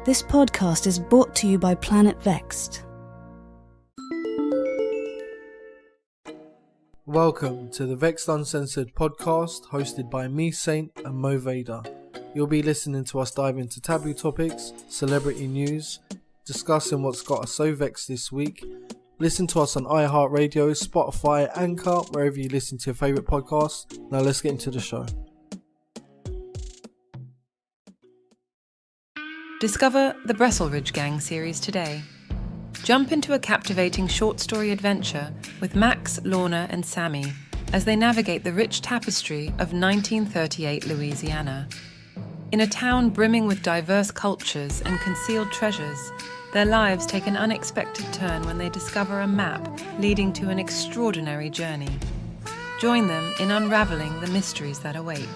This podcast is brought to you by Planet Vexxed. Welcome to the Vexxed Uncensored podcast, hosted by me, Saint, and Mo Vader. You'll be listening to us dive into taboo topics, celebrity news, discussing what's got us so vexed this week. Listen to us on iHeartRadio, Spotify, Anchor, wherever you listen to your favourite podcasts. Now let's get into the show. Discover the Bresselridge Gang series today. Jump into a captivating short story adventure with Max, Lorna, and Sammy as they navigate the rich tapestry of 1938 Louisiana. In a town brimming with diverse cultures and concealed treasures, their lives take an unexpected turn when they discover a map leading to an extraordinary journey. Join them in unraveling the mysteries that await.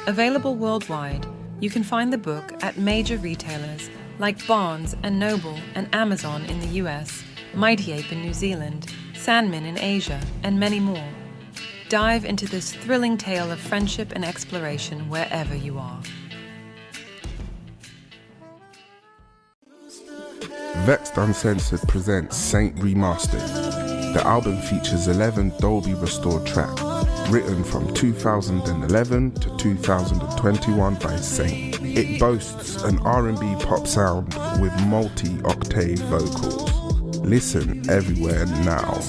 Available worldwide, you can find the book at major retailers like Barnes & Noble and Amazon in the US, Mighty Ape in New Zealand, Sandman in Asia, and many more. Dive into this thrilling tale of friendship and exploration wherever you are. Vexxed Uncensored presents Saint Remastered. The album features 11 Dolby restored tracks, written from 2011 to 2021 by Saint. It boasts an R&B pop sound with multi-octave vocals. Listen everywhere now.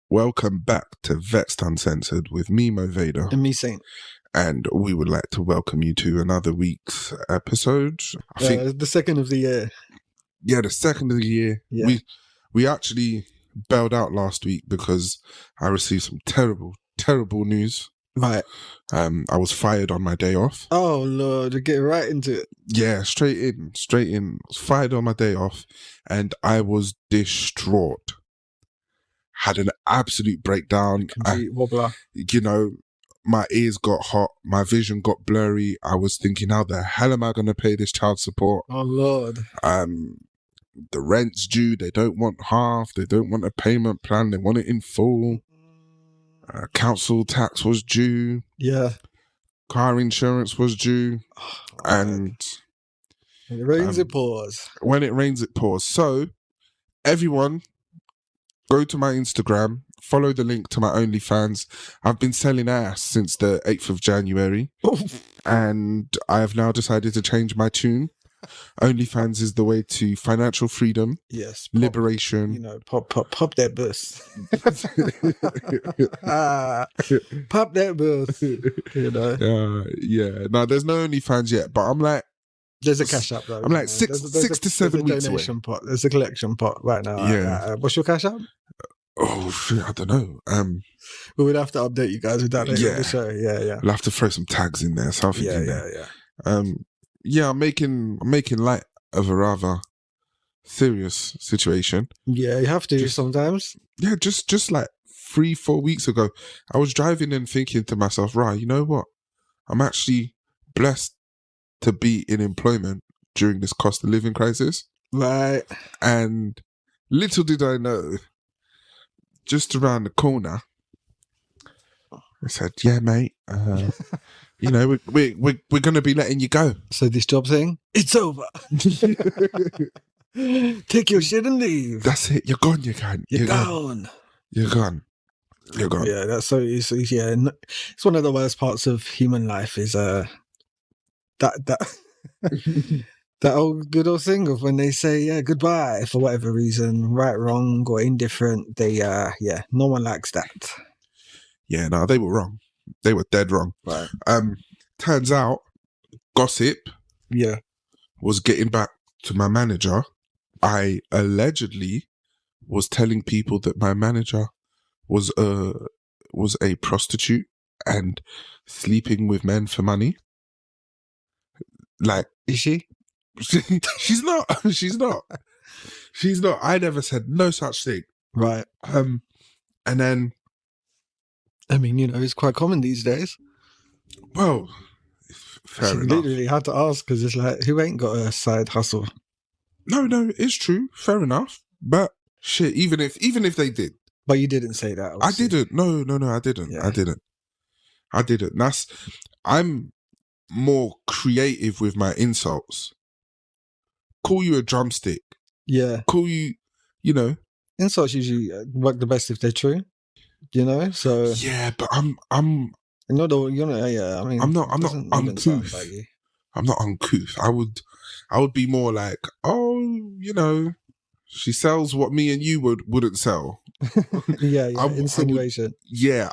Welcome back to Vexxed Uncensored with me, Mo Vader. And me, Saint. And we would like to welcome you to another week's episode. I think the second of the year. Yeah, the second of the year. Yeah. We actually bailed out last week because I received some terrible news. Right. I was fired on my day off. Oh, Lord, get right into it. Yeah, straight in. I was fired on my day off and I was distraught. Had an absolute breakdown. Complete wobbler. My ears got hot. My vision got blurry. I was thinking, how the hell am I going to pay this child support? Oh, Lord. The rent's due. They don't want half. They don't want a payment plan. They want it in full. Council tax was due. Yeah. Car insurance was due. And when it rains, it pours. When it rains, it pours. So, everyone, go to my Instagram, follow the link to my OnlyFans. I've been selling ass since the 8th of January. And I have now decided to change my tune. OnlyFans is the way to financial freedom. Yes. Liberation. Pop that bus. Pop that bus. Yeah. No, there's no OnlyFans yet, but I'm like, there's a cash app though. I'm like six to 7 weeks away. Pot. There's a collection pot right now. Yeah. What's your cash app? Oh, I don't know. We'll have to update you guys with that later on the show. Yeah. We'll have to throw some tags in there. Something in there. Yeah. I'm making light of a rather serious situation. Yeah, you have to sometimes. Yeah, just like 3-4 weeks ago, I was driving and thinking to myself, right, you know what? I'm actually blessed to be in employment during this cost of living crisis. Right. And little did I know, just around the corner, I said, yeah, mate, we're going to be letting you go. So this job thing, it's over. Take your shit and leave. That's it. You're gone. You're gone. You're gone. Yeah, that's so. It's one of the worst parts of human life is that old good old thing of when they say goodbye for whatever reason, right, wrong, or indifferent. They no one likes that. Yeah, no, they were wrong. They were dead wrong. Right. Turns out, gossip. Yeah. Was getting back to my manager. I allegedly was telling people that my manager was a prostitute and sleeping with men for money. Like, is she? She's not. I never said no such thing. Right. And then, I mean, it's quite common these days. Well, fair enough. Literally had to ask because it's like, who ain't got a side hustle? No, it's true. Fair enough. But shit, even if they did. But you didn't say that. Obviously. I didn't. No, I didn't. Yeah. I didn't. I'm more creative with my insults. Call you a drumstick. Yeah. Call you, you know. Insults usually work the best if they're true. You know, so Yeah, but I'm I mean, I'm not uncouth. I'm not uncouth. I would be more like, oh, you know, she sells what me and you wouldn't sell. yeah, insinuation.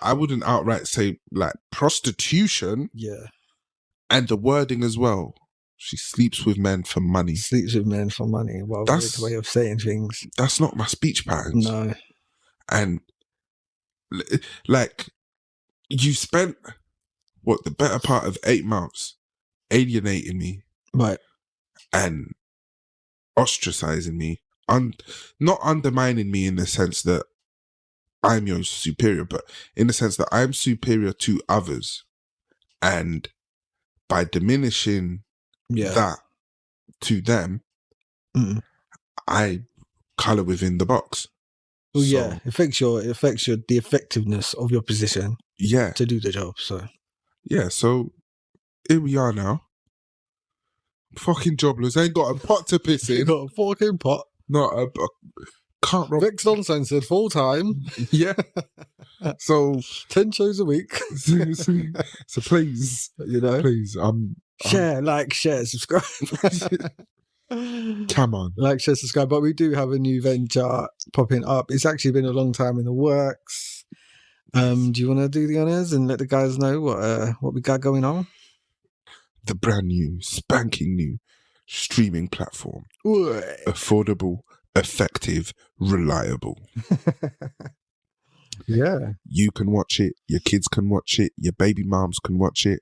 I wouldn't outright say like prostitution. Yeah. And the wording as well. She sleeps with men for money. Sleeps with men for money. Well, that's a way of saying things. That's not my speech patterns. No. And like, you spent the better part of 8 months alienating me, right, and ostracizing me, not undermining me in the sense that I'm your superior, but in the sense that I'm superior to others, and by diminishing that to them, I colour within the box. Well, it affects the effectiveness of your position. Yeah, to do the job. So so here we are now. Fucking jobless, ain't got a pot to piss in. Got a fucking pot. Not a can't rob. Vexxed Uncensored full time. Yeah. So 10 shows a week. so please, please, share, subscribe. Come on. Like, share, subscribe. But we do have a new venture popping up. It's actually been a long time in the works. Do you want to do the honors and let the guys know what we got going on? The brand new, spanking new streaming platform. Ooh. Affordable, effective, reliable. Yeah. You can watch it. Your kids can watch it. Your baby moms can watch it.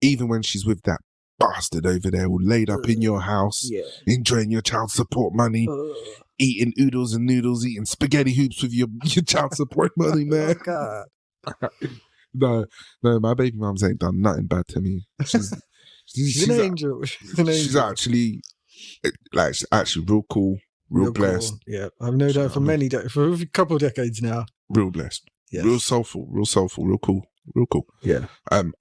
Even when she's with that bastard over there all laid up in your house, enjoying your child support money, eating oodles and noodles, eating spaghetti hoops with your child support money, man. Oh, God. No, my baby mom's ain't done nothing bad to me. She's an angel. She's actually real cool, real blessed. Cool. Yeah, I've known her for a couple of decades now. Real blessed. Yes. Real soulful, real cool. Yeah.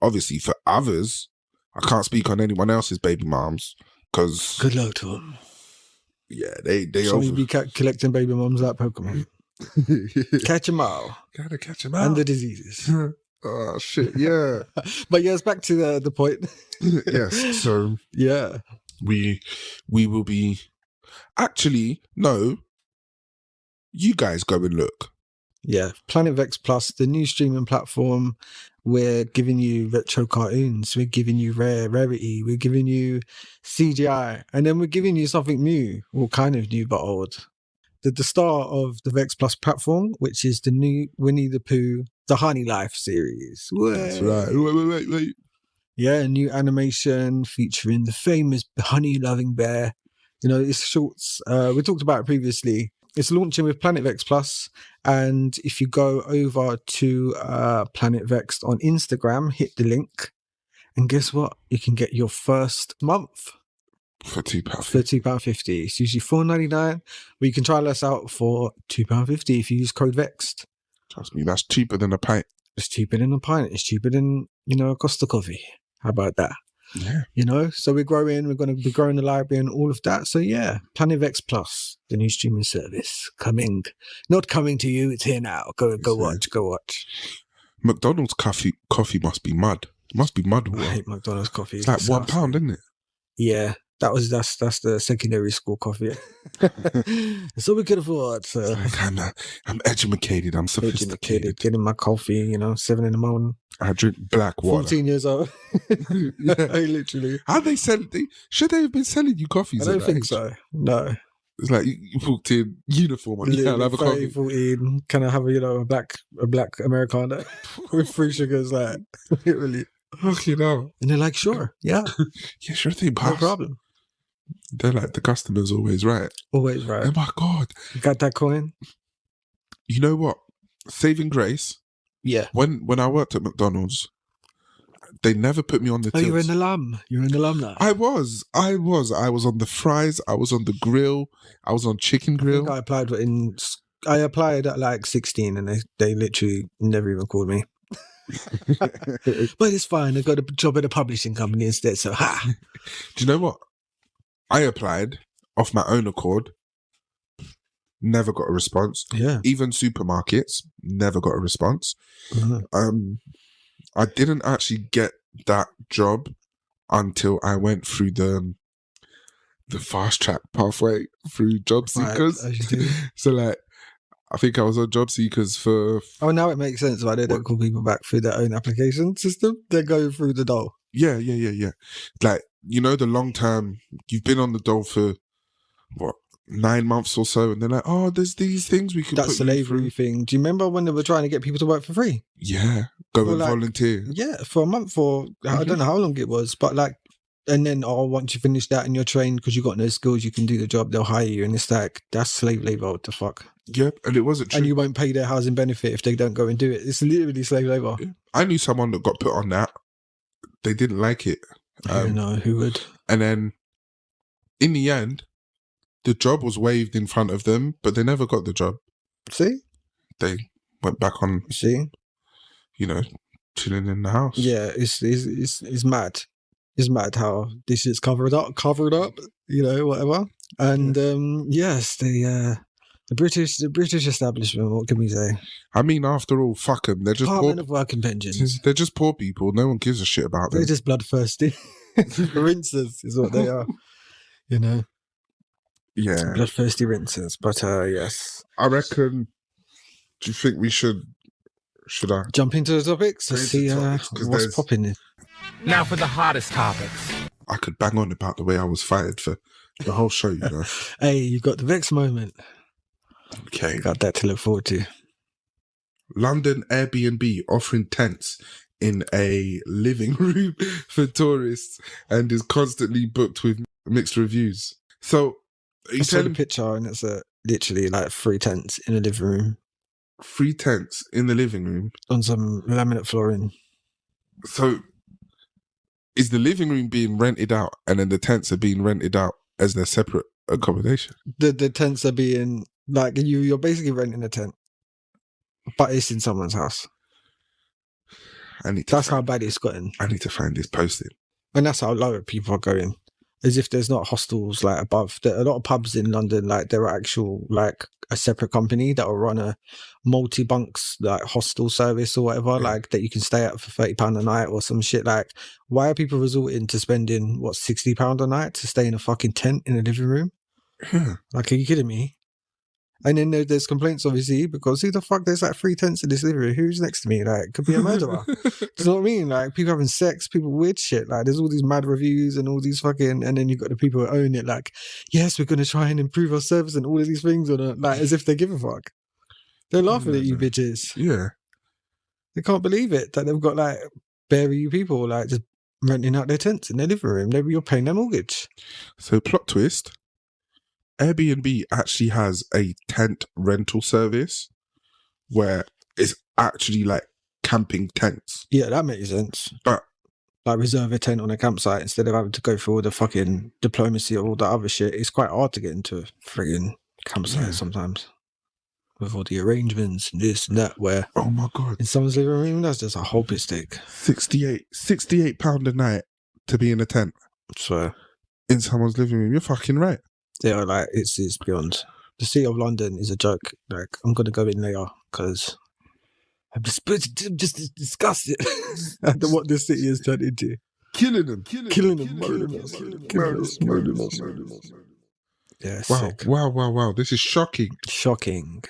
Obviously for others, I can't speak on anyone else's baby moms because good luck to them. Yeah, they be collecting baby moms like Pokemon. Catch them all. Gotta catch them all. And the diseases. Oh shit! Yeah, but it's back to the point. Yes. So yeah, we will be. Actually, no. You guys go and look. Yeah, Planet Vexxed Plus, the new streaming platform. We're giving you retro cartoons. We're giving you rarity. We're giving you CGI, and then we're giving you something new, well, kind of new but old. The star of the Vexxed Plus platform, which is the new Winnie the Pooh, the Honey Life series. That's right. Wait. Yeah, a new animation featuring the famous honey-loving bear. It's shorts. We talked about it previously. It's launching with Planet Vexxed Plus, and if you go over to Planet Vexxed on Instagram, hit the link, and guess what? You can get your first month for £2. For £2.50. It's usually $4.99, but you can try us out for £2.50 if you use code Vexxed. Trust me, that's cheaper than a pint. It's cheaper than a pint. It's cheaper than a Costa coffee. How about that? Yeah. So we're growing. We're going to be growing the library and all of that. So yeah, Planet Vexxed Plus, the new streaming service, not coming to you. It's here now. Go watch. McDonald's coffee must be mud. It must be mud water. I hate McDonald's coffee. It's like £1, isn't it? Yeah. That's the secondary school coffee. So we could afford. So. Like I'm educated. I'm sophisticated. Getting my coffee, 7 in the morning. I drink black water. 14 years old. Yeah. Literally. How they sell? Should they have been selling you coffees? I don't think so. No. It's like you walked in uniform and you can't have a coffee. 14. Can I have a black Americano with 3 sugars? Like literally. Okay, no. And they're like, sure, yeah, yeah, sure thing, boss. No problem. They're like, the customer's always right. Always right. Oh my God. You got that coin? You know what? Saving grace. Yeah. When I worked at McDonald's, they never put me on the Oh, tilts. you're an alum. You're an alumni. I was on the fries. I was on the grill. I was on chicken I grill. think I applied at like 16 and they literally never even called me. But it's fine. I've got a job at a publishing company instead. So, ha! Do you know what? I applied off my own accord. Never got a response. Yeah. Even supermarkets never got a response. Mhm. I didn't actually get that job until I went through the fast track pathway through job seekers. Right, as you do. So like, I think I was on job seekers for. Oh, now it makes sense why they don't call people back through their own application system. They're going through the door. Yeah. Like, you know, the long term, you've been on the dole for what, 9 months or so, and they're like, oh, there's these things we can That's put the you through. slavery thing. Do you remember when they were trying to get people to work for free? Yeah, go For and like- volunteer. Yeah, for a month or I don't know how long it was, but like, and then once you finish that and you're trained because you got no skills, you can do the job. They'll hire you, and it's like that's slave labor. What the fuck? Yep, and it wasn't true. And you won't pay their housing benefit if they don't go and do it. It's literally slave labor. Yeah. I knew someone that got put on that. They didn't like it. I don't know who would. And then in the end, the job was waved in front of them, but they never got the job. See, They went back on, see, you know, chilling in the house. yeah, it's mad. It's mad how this is covered up, you know, whatever. And yes, the British establishment. What can we say? I mean, after all, fuck them. They're just Department poor. of Work and Pensions. They're just poor people. No one gives a shit about them. They're just bloodthirsty. Rinsers is what they are. You know, Yeah, bloodthirsty rinsers. But yes, I reckon. Do you think we should I? jump into the topics. Let's see Topics, 'cause what's there's- popping. Now for the hottest topics. I could bang on about the way I was fired for the whole show, you know. Hey, you got the Vexxed moment. Okay. Got that to look forward to. London Airbnb offering tents in a living room for tourists and is constantly booked with mixed reviews. So, I you saw the telling picture and it's literally like 3 tents in a living room 3 tents in the living room. on some laminate flooring. So, is the living room being rented out and then the tents are being rented out as their separate accommodation? The tents are being like you're basically renting a tent, but it's in someone's house. That's how bad it's gotten, I need to find this posting. and that's how low people are going. As if there's not hostels like above. There are a lot of pubs in London, like there are actual like a separate company that will run a multi-bunks like hostel service or whatever, like that you can stay at for £30 a night or some shit. Like, why are people resorting to spending what £60 a night to stay in a fucking tent in a living room? Yeah. Like, are you kidding me? And then there's complaints, obviously, because who the fuck, there's like 3 tents in this living room. Who's next to me? Like, could be a murderer. Do you know what I mean? Like, people having sex, people weird shit. Like, there's all these mad reviews and all these fucking, and then you've got the people who own it. Like, yes, we're going to try and improve our service and all of these things, on like as if they give a fuck. They're laughing at you bitches. Yeah. They can't believe it that they've got like bare you people like just renting out their tents in their living room. Maybe you're paying their mortgage. So, plot twist. Airbnb actually has a tent rental service where it's actually like camping tents. Yeah, that makes sense. But Like reserve a tent on a campsite instead of having to go through all the fucking diplomacy of all the other shit. It's quite hard to get into a friggin' campsite sometimes. With all the arrangements and this and that, where oh my god, in someone's living room, that's just a whole piss take. £68 a night to be in a tent So in someone's living room. You're fucking right. yeah, like it's beyond. The city of London is a joke. Like, I'm gonna go in later because I'm just disgusted at what this city has turned into. Killing them. Murdering us. Yeah, sick. Wow. This is shocking. Shocking.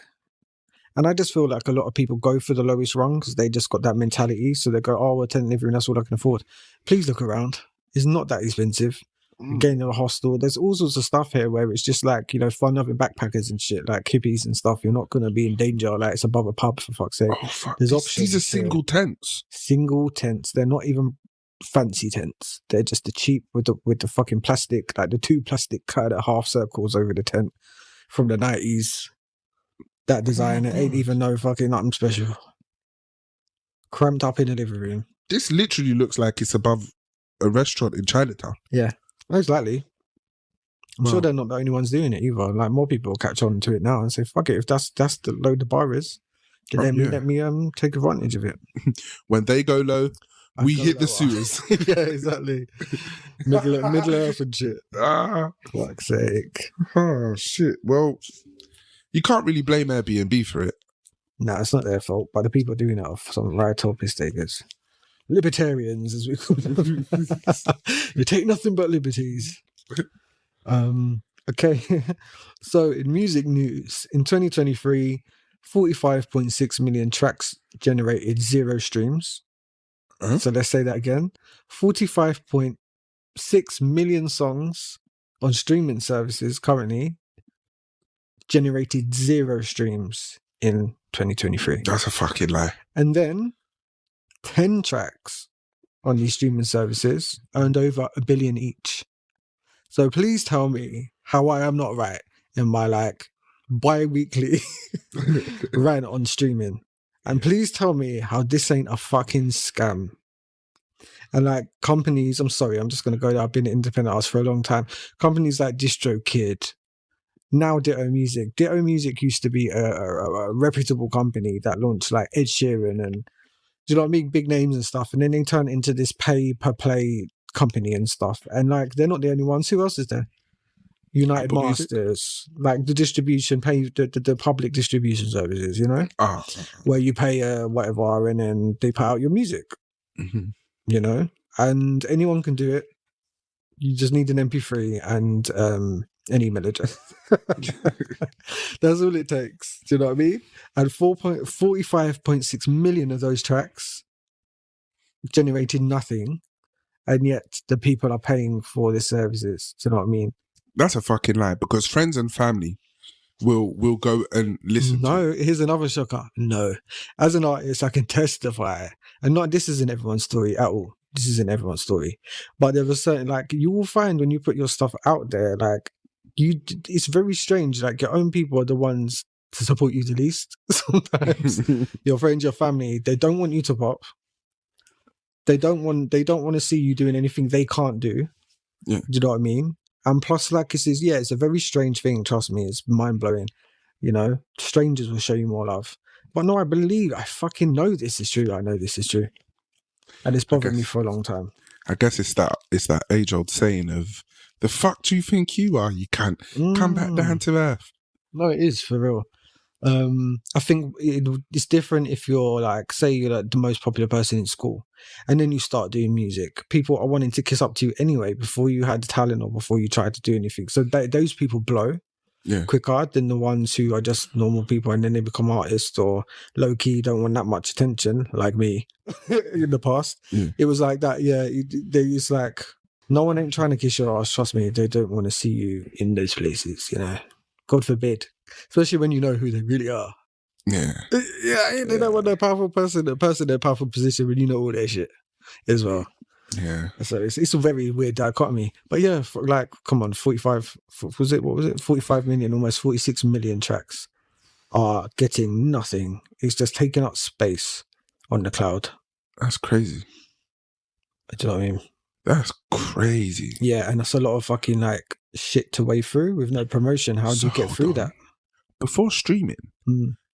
And I just feel like a lot of people go for the lowest rung because they just got that mentality. So they go, oh, we're tenant living room, that's all I can afford. Please look around. It's not that expensive. Getting in a hostel. There's all sorts of stuff here where it's just like, you know, fun loving backpackers and shit, like hippies and stuff. You're not going to be in danger. Like, it's above a pub, for fuck's sake. Oh fuck. There's These options are here. single tents. Single tents. They're not even fancy tents. They're just the cheap with the fucking plastic, like the 2 plastic kind of half circles over the tent from the 90s. That design, it ain't even no fucking nothing special. Cramped up in the living room. This literally looks like it's above a restaurant in Chinatown. Yeah, most likely. I'm Wow. sure they're not the only ones doing it either. Like more people will catch on to it now and say, "Fuck it, if that's the low the bar is, then Oh, let me take advantage of it." When they go low, I we go hit the lower. sewers. Yeah, exactly. Middle Earth and shit. Fuck's sake. Oh shit. Well, you can't really blame Airbnb for it. No, it's not their fault, but the people doing it are some right-top takers. Libertarians, as we call them. You take nothing but liberties. Okay. So in music news, in 2023, 45.6 million tracks generated 0 streams. Huh? So let's say that again. 45.6 million songs on streaming services currently generated 0 streams in 2023. That's a fucking lie. And then 10 tracks on these streaming services earned over 1 billion each. So please tell me how I am not right in my like bi-weekly rant on streaming. And please tell me how this ain't a fucking scam. And like companies, I'm sorry, I'm just going to go there. I've been an independent artist for a long time. Companies like DistroKid, now Ditto Music. Ditto Music used to be a reputable company that launched like Ed Sheeran and, do you know what I mean? Big names and stuff. And then they turn into this pay per play company and stuff. And like, they're not the only ones. Who else is there? United Apple Music? Masters, like the distribution, pay the public distribution services, you know, Ah. where you pay whatever and then they put out your music, Mhm. you know, and anyone can do it. You just need an MP3 and an email address. That's all it takes. Do you know what I mean? And 45.6 million of those tracks generated nothing, and yet the people are paying for the services. Do you know what I mean? That's a fucking lie because friends and family will go and listen to it. No, here's another shocker. No. As an artist, I can testify. And not this isn't everyone's story at all. This isn't everyone's story. But there was certain, like, you will find when you put your stuff out there, like, it's very strange. Like, your own people are the ones to support you the least. Sometimes your friends, your family, they don't want you to pop. They don't want to see you doing anything they can't do. Yeah. Do you know what I mean? And plus, like it says, yeah, it's a very strange thing. Trust me, it's mind blowing. You know, strangers will show you more love. But no, I fucking know this is true. I know this is true. And it's bothered me for a long time. I guess it's that age old saying of the fuck do you think you are? You can't come back down to earth. No, it is for real. I think it's different if you're like, say you're like the most popular person in school and then you start doing music. People are wanting to kiss up to you anyway before you had the talent or before you tried to do anything. So those people blow quicker than the ones who are just normal people and then they become artists or low-key don't want that much attention like me in the past. Yeah. It was like that. Yeah, it's like no one ain't trying to kiss your ass. Trust me, they don't want to see you in those places, you know. God forbid. Especially when you know who they really are. Yeah. Yeah, they don't want a powerful person in a powerful position when you know all their shit as well. Yeah. So it's a very weird dichotomy. But yeah, like, come on, 45, what was it? 45 million, almost 46 million tracks are getting nothing. It's just taking up space on the cloud. That's crazy. Do you know what I mean? That's crazy. Yeah, and that's a lot of fucking like shit to wade through with no promotion. How do you get through that? Before streaming,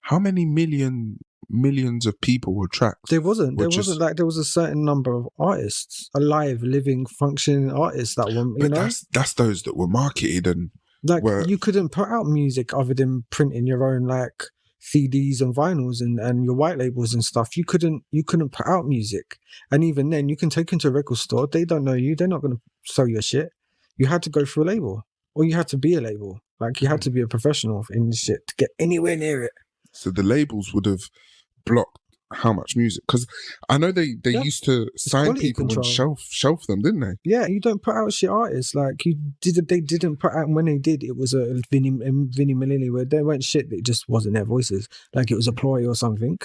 how many millions of people were tracked? There wasn't like there was a certain number of artists, alive, living, functioning artists that were, you know. That's those that were marketed and like you couldn't put out music other than printing your own like CDs and vinyls and your white labels and stuff. You couldn't put out music, and even then, you can take into a record store. They don't know you. They're not going to sell your shit. You had to go through a label, or you had to be a label. Like you had to be a professional in this shit to get anywhere near it. So the labels would have blocked how much music, because I know they used to sign people and shelf them, didn't they? Yeah, you don't put out shit artists like they didn't put out. When they did, it was a Vinny Malini where they weren't shit. It just wasn't their voices. Like it was a ploy or something.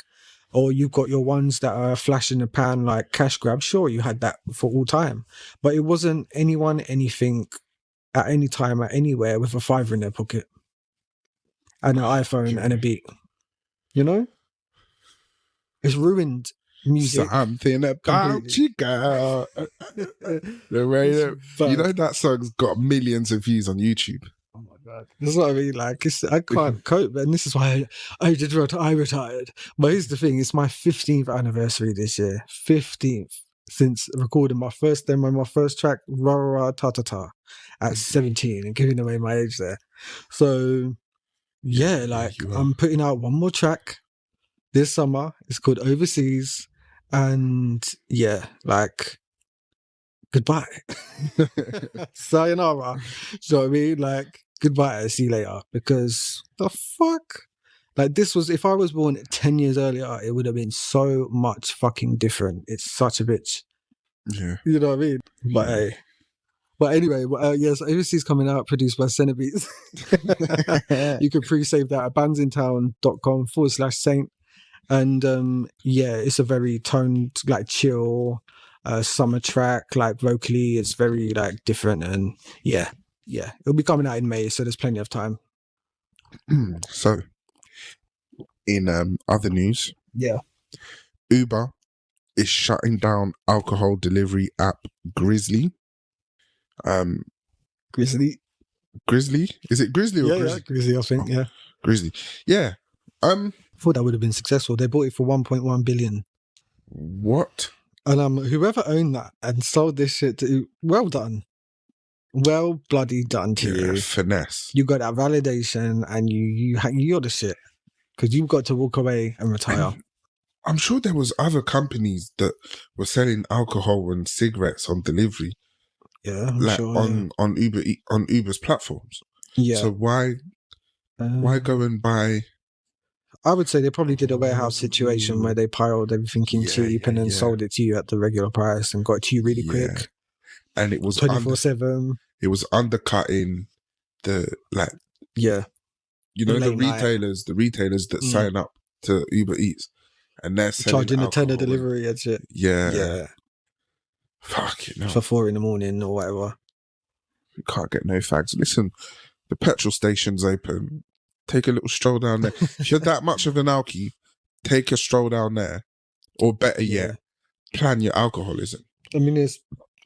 Or you've got your ones that are flash in the pan like cash grab. Sure, you had that for all time, but it wasn't anyone anything at any time at anywhere with a $5 in their pocket and an iPhone and a beat. You know, it's ruined music. Something about Completely. you, girl. The way that, you know that song's got millions of views on YouTube. Oh my god, that's what I mean. Like, I can't cope, and this is why I retired. But here's the thing: it's my 15th anniversary this year. 15th since recording my first demo, my first track, Ra Ra Ta Ta Ta, at 17, and giving away my age there. So yeah, like you are. I'm putting out one more track this summer. It's called Overseas, and yeah, like. Goodbye. Sayonara. So I mean, like, goodbye, see you later. Because the fuck? Like, this was, if I was born 10 years earlier, it would have been so much fucking different. It's such a bitch. Yeah. You know what I mean? But hey. But anyway, yes, Overseas coming out, produced by Centibeats. You can pre-save that at bandsintown.com/Saint. And yeah, it's a very toned, like, chill, summer track. Like, vocally, it's very, like, different. And yeah, it'll be coming out in May, so there's plenty of time. So, in other news, Yeah. Uber is shutting down alcohol delivery app Grizzly. Grizzly. Grizzly? Is it Grizzly or Grizzly? Yeah, Grizzly, I think, yeah. Grizzly. Yeah. Thought that would have been successful. They bought it for 1.1 billion. What? And whoever owned that and sold this shit to, well done. Well bloody done to you. Finesse. You got that validation, and you're the shit. Because you've got to walk away and retire. I'm sure there was other companies that were selling alcohol and cigarettes on delivery. Yeah, I'm like sure. on Uber's platforms. Yeah. So why go and buy? I would say they probably did a warehouse situation where they piled everything in cheap and then sold it to you at the regular price and got it to you really quick. And it was 24/7. It was undercutting the Yeah. You know, The the late retailers that sign up to Uber Eats and they're charging a tenner alcohol delivery and shit. Yeah. Fuck it, no. For 4 a.m. or whatever. You can't get no fags. Listen, the petrol station's open. Take a little stroll down there. If you're that much of an alkie, take a stroll down there. Or better yet, plan your alcoholism. I mean,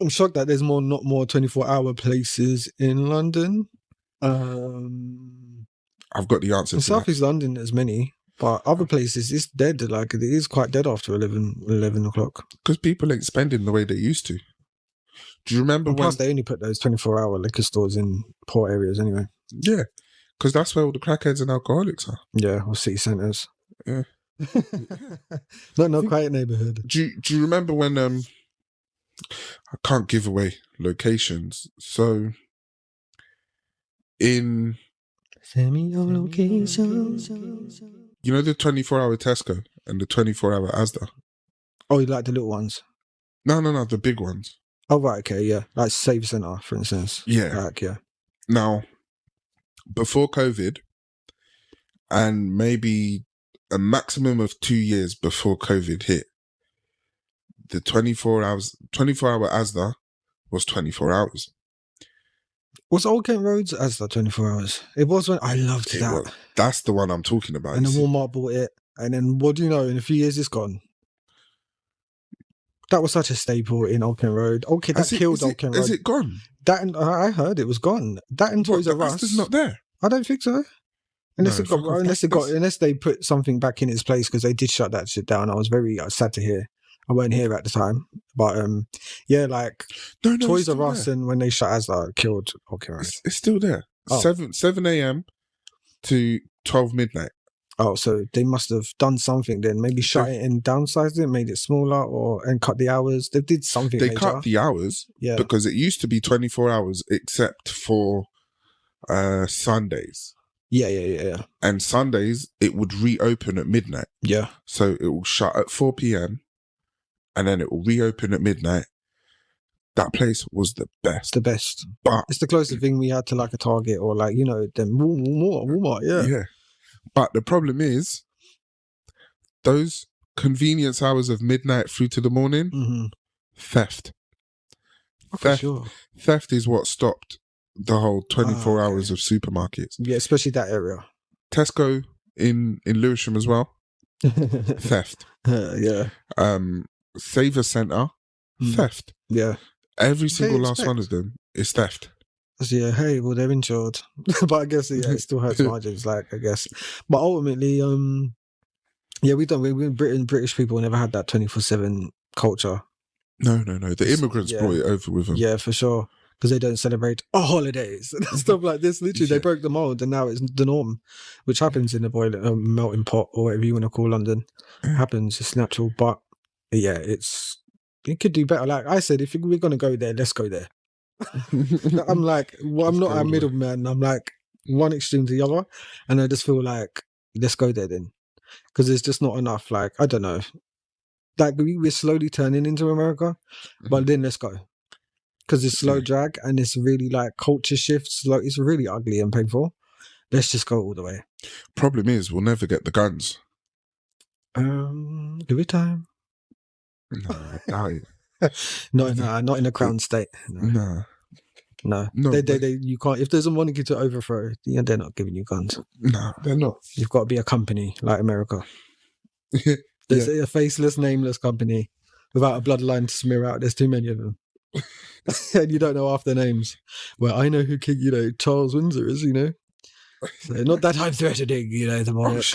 I'm shocked that there's not more 24-hour places in London. I've got the answer In to South that. East London, there's many. But other places, it's dead. Like, it is quite dead after 11 o'clock. Because people ain't spending the way they used to. Do you remember And plus, they only put those 24-hour liquor stores in poor areas anyway. Yeah, because that's where all the crackheads and alcoholics are. Yeah, or city centres. Yeah. Not quiet neighbourhood. Do you remember when I can't give away locations, so in Send me your location. you know the 24-hour Tesco and the 24-hour Asda? Oh, you like the little ones? No, the big ones. Oh, right, okay, yeah. Like Save Centre, for instance. Yeah. Like, yeah. Now, before COVID, and maybe a maximum of 2 years before COVID hit, the 24-hour Asda was 24 hours. Was Old Kent Roads Asda 24 hours? It was when I loved that. That's the one I'm talking about. And then Walmart bought it. And then, what do you know? In a few years, it's gone. That was such a staple in Old Kent Road. Okay, that killed Old Kent Road. Is it gone? That and I heard it was gone. That and Toys R Us. Asda's not there. I don't think so. Unless they put something back in its place, because they did shut that shit down. I was very sad to hear. I weren't here at the time, but yeah, like Toys R Us, and when they shut Asda, it killed Old Kent Road. It's still there. 7 a.m. to 12 midnight. Oh, so they must have done something then. Maybe shut it and downsized it, made it smaller, and cut the hours. They did something. They cut the hours, because it used to be 24 hours except for Sundays. Yeah. And Sundays, it would reopen at midnight. Yeah. So it will shut at 4 p.m. and then it will reopen at midnight. That place was the best. The best. But it's the closest thing we had to like a Target or like, them Walmart, Yeah. But the problem is, those convenience hours of midnight through to the morning, theft. Theft is what stopped the whole 24 hours of supermarkets. Yeah, especially that area. Tesco in Lewisham as well. theft. Yeah. Save a centre, Mm. theft. Yeah. Every single last expect. one of them is theft. So, yeah, hey, well, they're insured. But I guess, yeah, it still hurts margins, like, I guess. But ultimately, yeah, we British people never had that 24/7 culture. No. The immigrants brought it over with them. Yeah, for sure. Because they don't celebrate holidays and stuff like this. Literally, they broke the mold, and now it's the norm, which happens in the boiler, melting pot, or whatever you want to call London. It happens. It's natural, but yeah, it could do better. Like I said, if we're gonna go there, let's go there. I'm like, well, I'm not a middleman. I'm like one extreme to the other, and I just feel like let's go there then, because there's just not enough. Like I don't know, like we're slowly turning into America, but then let's go. Because it's slow drag and it's really like culture shifts. Like it's really ugly and painful. Let's just go all the way. Problem is, we'll never get the guns. Give it time. No, I doubt it. Not in a crown state. No. You can't. If there's a monarchy to overthrow, yeah, they're not giving you guns. No, they're not. You've got to be a company like America. There's a faceless, nameless company without a bloodline to smear out. There's too many of them. And you don't know half their names. Well, I know who King, Charles Windsor is, So not that I'm threatening, the monarch,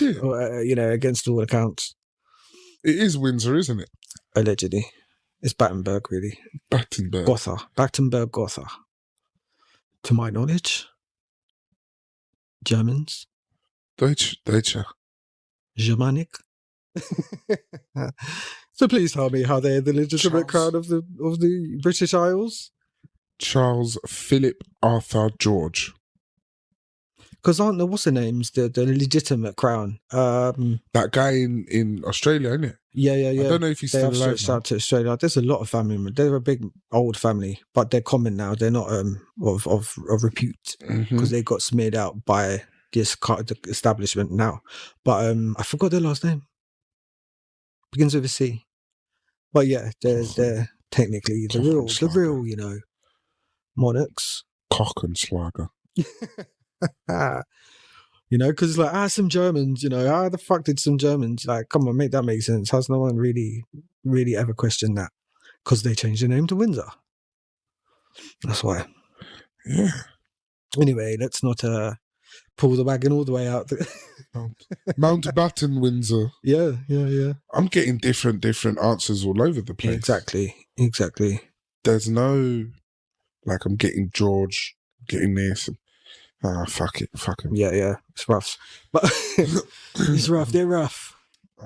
against all accounts. It is Windsor, isn't it? Allegedly. It's Battenberg, really. Battenberg Gotha. To my knowledge. Germans. Deutsche. Germanic. So please tell me how they're the legitimate crown of the British Isles. Charles Philip Arthur George. Because aren't the what's the names the legitimate crown? That guy in Australia, isn't it? Yeah. I don't know if he's still alive. Switched out to Australia. There's a lot of family members. They're a big old family, but they're common now. They're not of repute because they got smeared out by this establishment now. But I forgot their last name. Begins with a C. But yeah, they're technically the real, monarchs. Cockenschlager. Because it's like, some Germans, how the fuck did some Germans, like, come on, make that make sense? Has no one really, really ever questioned that? Because they changed the name to Windsor. That's why. Yeah. Anyway, let's not pull the wagon all the way out. Mountbatten Windsor. Yeah. I'm getting different answers all over the place. Exactly. There's no, like, I'm getting George, getting this. Fuck it. Yeah. It's rough. But it's rough. They're rough.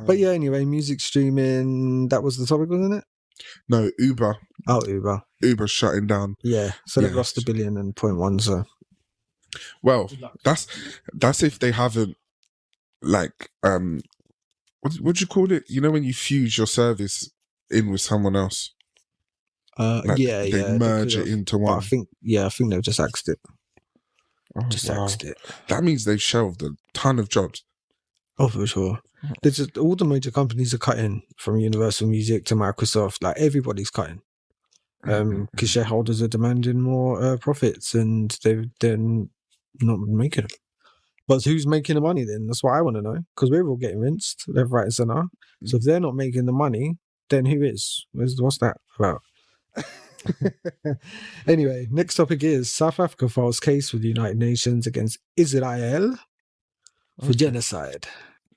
But yeah, anyway, music streaming, that was the topic, wasn't it? No, Uber. Oh, Uber. Uber's shutting down. Yeah. So they've lost $1 billion and 0.1, so. Well, that's if they haven't, like, what do you call it? When you fuse your service in with someone else. They merge it into one. I think they've just axed it. Axed it. That means they've shelved a ton of jobs. Oh, for sure. All the major companies are cutting, from Universal Music to Microsoft. Like everybody's cutting, because shareholders are demanding more profits, and they're not making them. But who's making the money then? That's what I want to know. Because we're all getting rinsed left, right, and centre. So if they're not making the money, then who is? What's that about? Anyway, next topic is South Africa files case with the United Nations against Israel for genocide.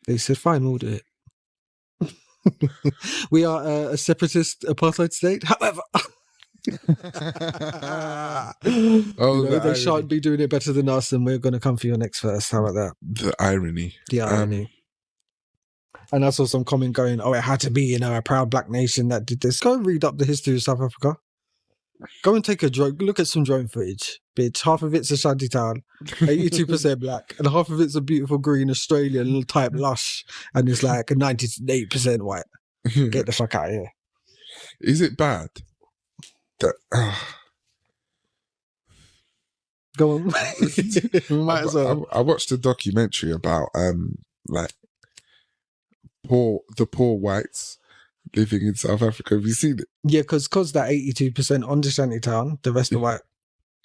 They said, fine, we'll do it. We are a separatist apartheid state. However, they shan't be doing it better than us, and we're going to come for your next verse. How about that? The irony. And I saw some comment going, it had to be, a proud black nation that did this. Go and read up the history of South Africa. Go and take a drone. Look at some drone footage, bitch. Half of it's a shanty town, 82% black, and half of it's a beautiful green Australian type lush, and it's like 98% white. Get the fuck out of here. Is it bad? Go on. Might as well. I watched a documentary about the poor whites living in South Africa. Have you seen it? Yeah, because that 82% on the shanty town, the rest are white.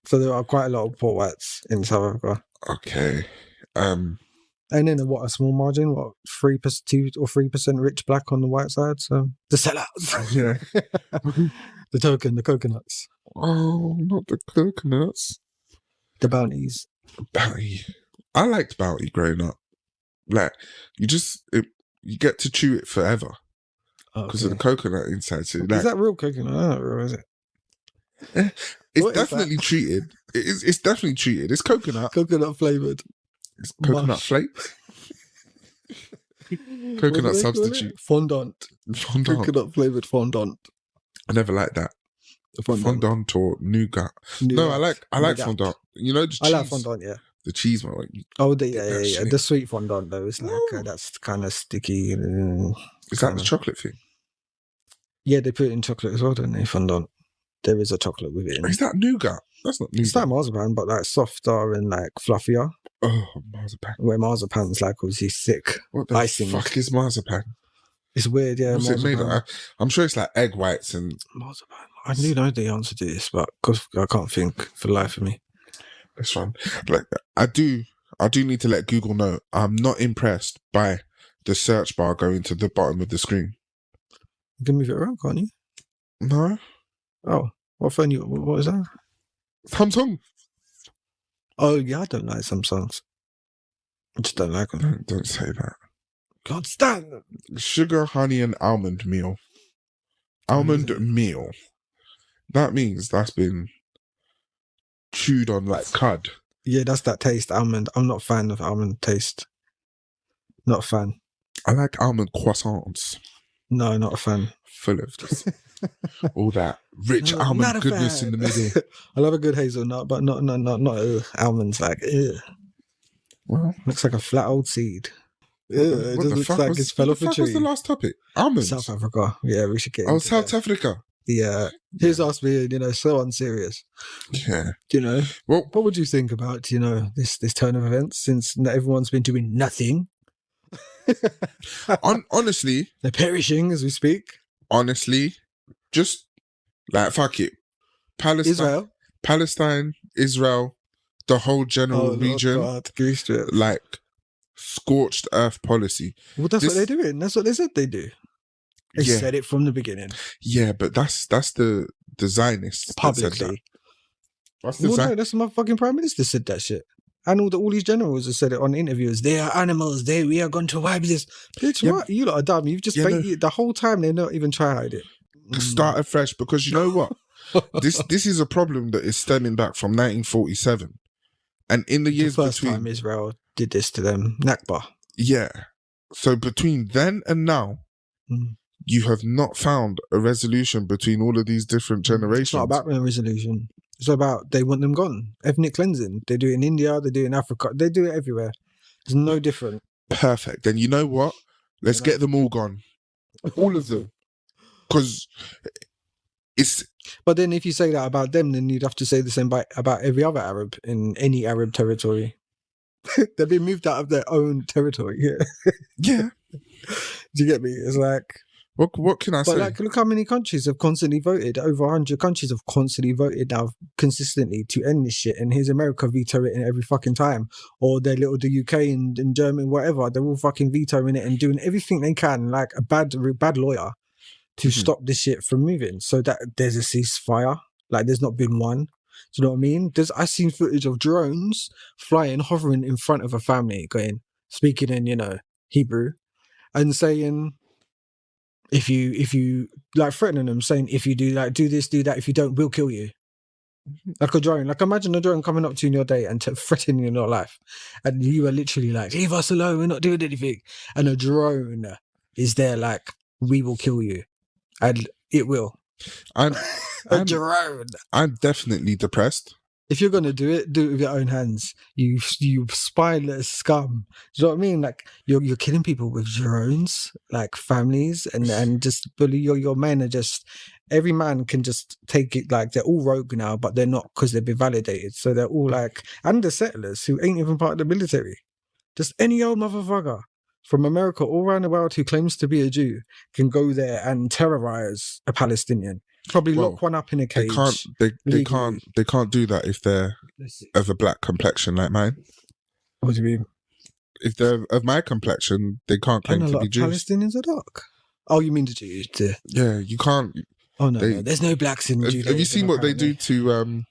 So there are quite a lot of poor whites in South Africa. Okay. And then a small margin, 3%, 2 or 3% rich black on the white side. So the sellouts, Yeah. the coconuts, Oh, not the coconuts. the bounties. Bounty. I liked Bounty growing up. Like, you get to chew it forever because of the coconut inside. So, like, is that real coconut? Not real, is it? it's What is definitely that? treated. It's definitely treated. It's coconut. Coconut flavored. It's coconut Mush. flake. What Coconut do they call it? substitute. Fondant. Fondant. Coconut flavored fondant. I never liked that. Fondant or nougat. No, I like Nougat. fondant. You know the cheese. I like fondant, yeah. The cheese one. Like, Oh, that yeah. shit. The sweet fondant though, it's like Ooh. that's kind of sticky. Is that the chocolate thing? Yeah, they put it in chocolate as well, don't they? Fondant. There is a chocolate with it. Is that nougat? That's not nougat. It's like marzipan, but like softer and like fluffier. Oh, marzipan. Where marzipan's like obviously thick. What the Icing. fuck is marzipan? It's weird, yeah. What's it made Marzipan. of? I'm sure it's like egg whites and... Marzipan. I do know the answer to this, but because I can't think for the life of me. That's fun. Like, I do need to let Google know I'm not impressed by the search bar going to the bottom of the screen. You can move it around, can't you? No. Oh, what phone you? What is that? Samsung. Oh yeah, I don't like some songs. I just don't like them. Don't say that. Can't stand them. Sugar, honey, and almond meal. Almond meal. That means that's been chewed on like cud. Yeah, that's that taste. Almond. I'm not a fan of almond taste. Not a fan. I like almond croissants. No, not a fan. Full of just all that rich No, almond not a goodness fan. in the middle. I love a good hazelnut, but not almonds. Like, ew. Well, Looks like a flat old seed. Ew, it what just the looks fuck like was, it's fell what off the a fuck was tree. the last topic? Almonds. South Africa. Yeah, we should get Oh, into South that. Africa. Yeah. Here's us being, so unserious. Yeah. Well, what would you think about, this turn of events since everyone's been doing nothing? Honestly, They're perishing as we speak. Just like fuck it. Palestine, Israel, the whole general region, God, Greece trip. like scorched earth policy. Well, that's what they're doing. That's what they said they do. They Yeah. said it from the beginning. Yeah, but that's the Zionists that said that. Publicly. That's the Well, no, that's my fucking prime minister said that shit. And all these generals have said it on interviews. They are animals. We are going to wipe this. Bitch, Yeah. what? You lot are dumb. You've just faked it the whole time. They're not even trying to hide it. Start afresh, because you know what? This is a problem that is stemming back from 1947, and in the years The first between, time Israel did this to them, Nakba. yeah. So between then and now, you have not found a resolution between all of these different generations. It's not about a resolution. It's about they want them gone. Ethnic cleansing. They do it in India. They do it in Africa. They do it everywhere. It's no different. Perfect. Then you know what? Let's get them all gone, all of them, because it's. But then if you say that about them, then you'd have to say the same about every other Arab in any Arab territory. They've been moved out of their own territory. Yeah. Do you get me? It's like, what can I say? but like, look how many countries have constantly voted. Over 100 countries have constantly voted now consistently to end this shit. And here's America vetoing it every fucking time. Or the UK and Germany, whatever. They're all fucking vetoing it and doing everything they can, like a bad lawyer, to stop this shit from moving. So that there's a ceasefire. Like there's not been one. Do you know what I mean? I've seen footage of drones flying, hovering in front of a family, speaking in, Hebrew, and saying, if you like threatening them, saying, if you do this, do that, if you don't, we'll kill you. Like a drone. Like imagine a drone coming up to you in your day and threatening your life. And you are literally like, leave us alone, we're not doing anything. And a drone is there like, we will kill you. And it will. A drone. I'm definitely depressed. If you're gonna do it with your own hands. You spineless scum. Do you know what I mean? Like you're killing people with drones, like families, and just bully your men are just. Every man can just take it, like they're all rogue now, but they're not, because they've been validated. So they're all like, and the settlers who ain't even part of the military. Just any old motherfucker from America all around the world who claims to be a Jew can go there and terrorize a Palestinian. Probably lock one up in a cage. They can't do that if they're of a black complexion like mine. What do you mean? if they're of my complexion, they can't claim And a to lot be of Jews. Palestinians are dark. Oh, you mean the Jews? Yeah, you can't. Oh no, They- no, there's no blacks in Judaism. Have you seen what they do to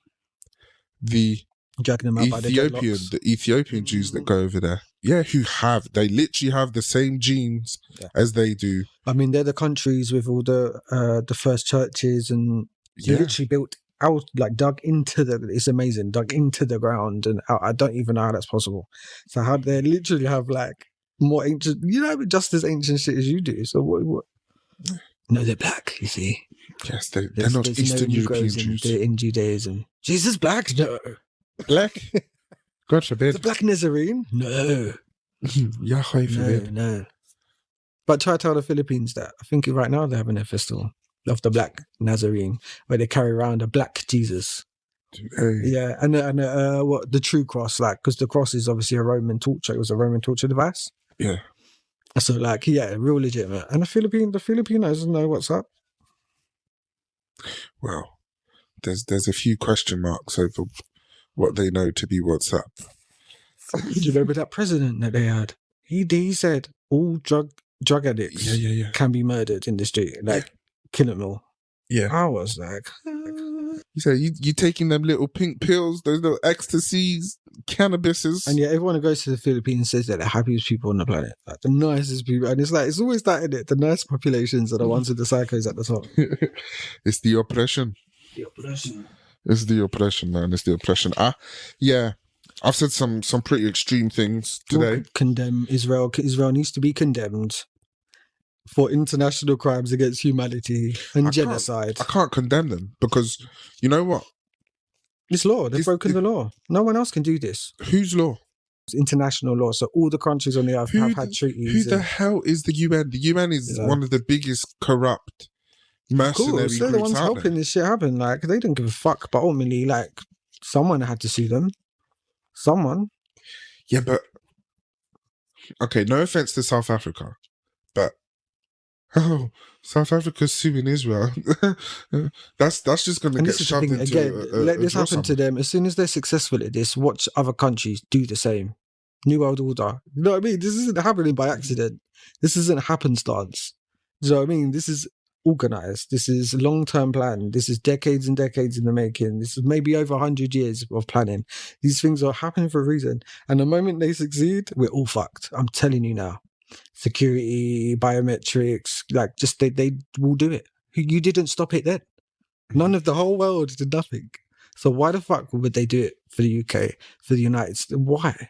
the Dragging them out by the dreadlocks. Ethiopian Jews that go over there? Yeah, they literally have the same genes as they do. I mean, they're the countries with all the first churches, and they literally built out, like dug into it's amazing, dug into the ground, and I don't even know how that's possible. So how they literally have like more ancient, just as ancient shit as you do. So what? No, they're black. You see, Yes, they're not there's Eastern no European Negroes Jews. in Judaism. Jesus, black? No. Black? God The forbid. black Nazarene? No. Yahweh forbid. No. But try to tell the Philippines that. I think right now they're having a festival of the Black Nazarene, where they carry around a black Jesus. Hey. Yeah, and what the true cross, like, because the cross is obviously a Roman torture. It was a Roman torture device. Yeah. So, like, yeah, real legitimate. And the Filipinos know what's up. Well, there's a few question marks over what they know to be what's up. Do you remember that president that they had? He said all drug addicts Yeah. can be murdered in the street, like kill them all. Yeah. I was like, You say you taking them little pink pills, those little ecstasies, cannabises. and yeah, everyone who goes to the Philippines says they're the happiest people on the planet, like the nicest people, and it's like it's always that, isn't it? The nice populations are the ones with the psychos at the top. It's the oppression. It's the oppression, man. It's the oppression. Yeah. I've said some pretty extreme things today. Condemn Israel. Israel needs to be condemned for international crimes against humanity and genocide. I can't condemn them because you know what? It's law. They've broken the law. No one else can do this. Whose law? It's international law. So all the countries on the earth have had treaties. Who the hell is the UN? The UN is one of the biggest corrupt mercenary Cool. So the groups ones out helping there. this shit happen, like they don't give a fuck. But ultimately, like someone had to sue them. Someone. Yeah, but okay. No offense to South Africa, but South Africa's suing Israel. that's just going to And get this is the shoved thing into again. Let this happen to them. As soon as they're successful at this, watch other countries do the same. New World Order. You know what I mean? This isn't happening by accident. This isn't happenstance. Do you know what I mean? This is organized. This is long-term plan. This is decades and decades in the making. This is maybe over 100 years of planning. These things are happening for a reason. And the moment they succeed, we're all fucked. I'm telling you now. Security, biometrics, like just they will do it. You didn't stop it then. None of the whole world did nothing. So why the fuck would they do it for the UK, for the United States? Why?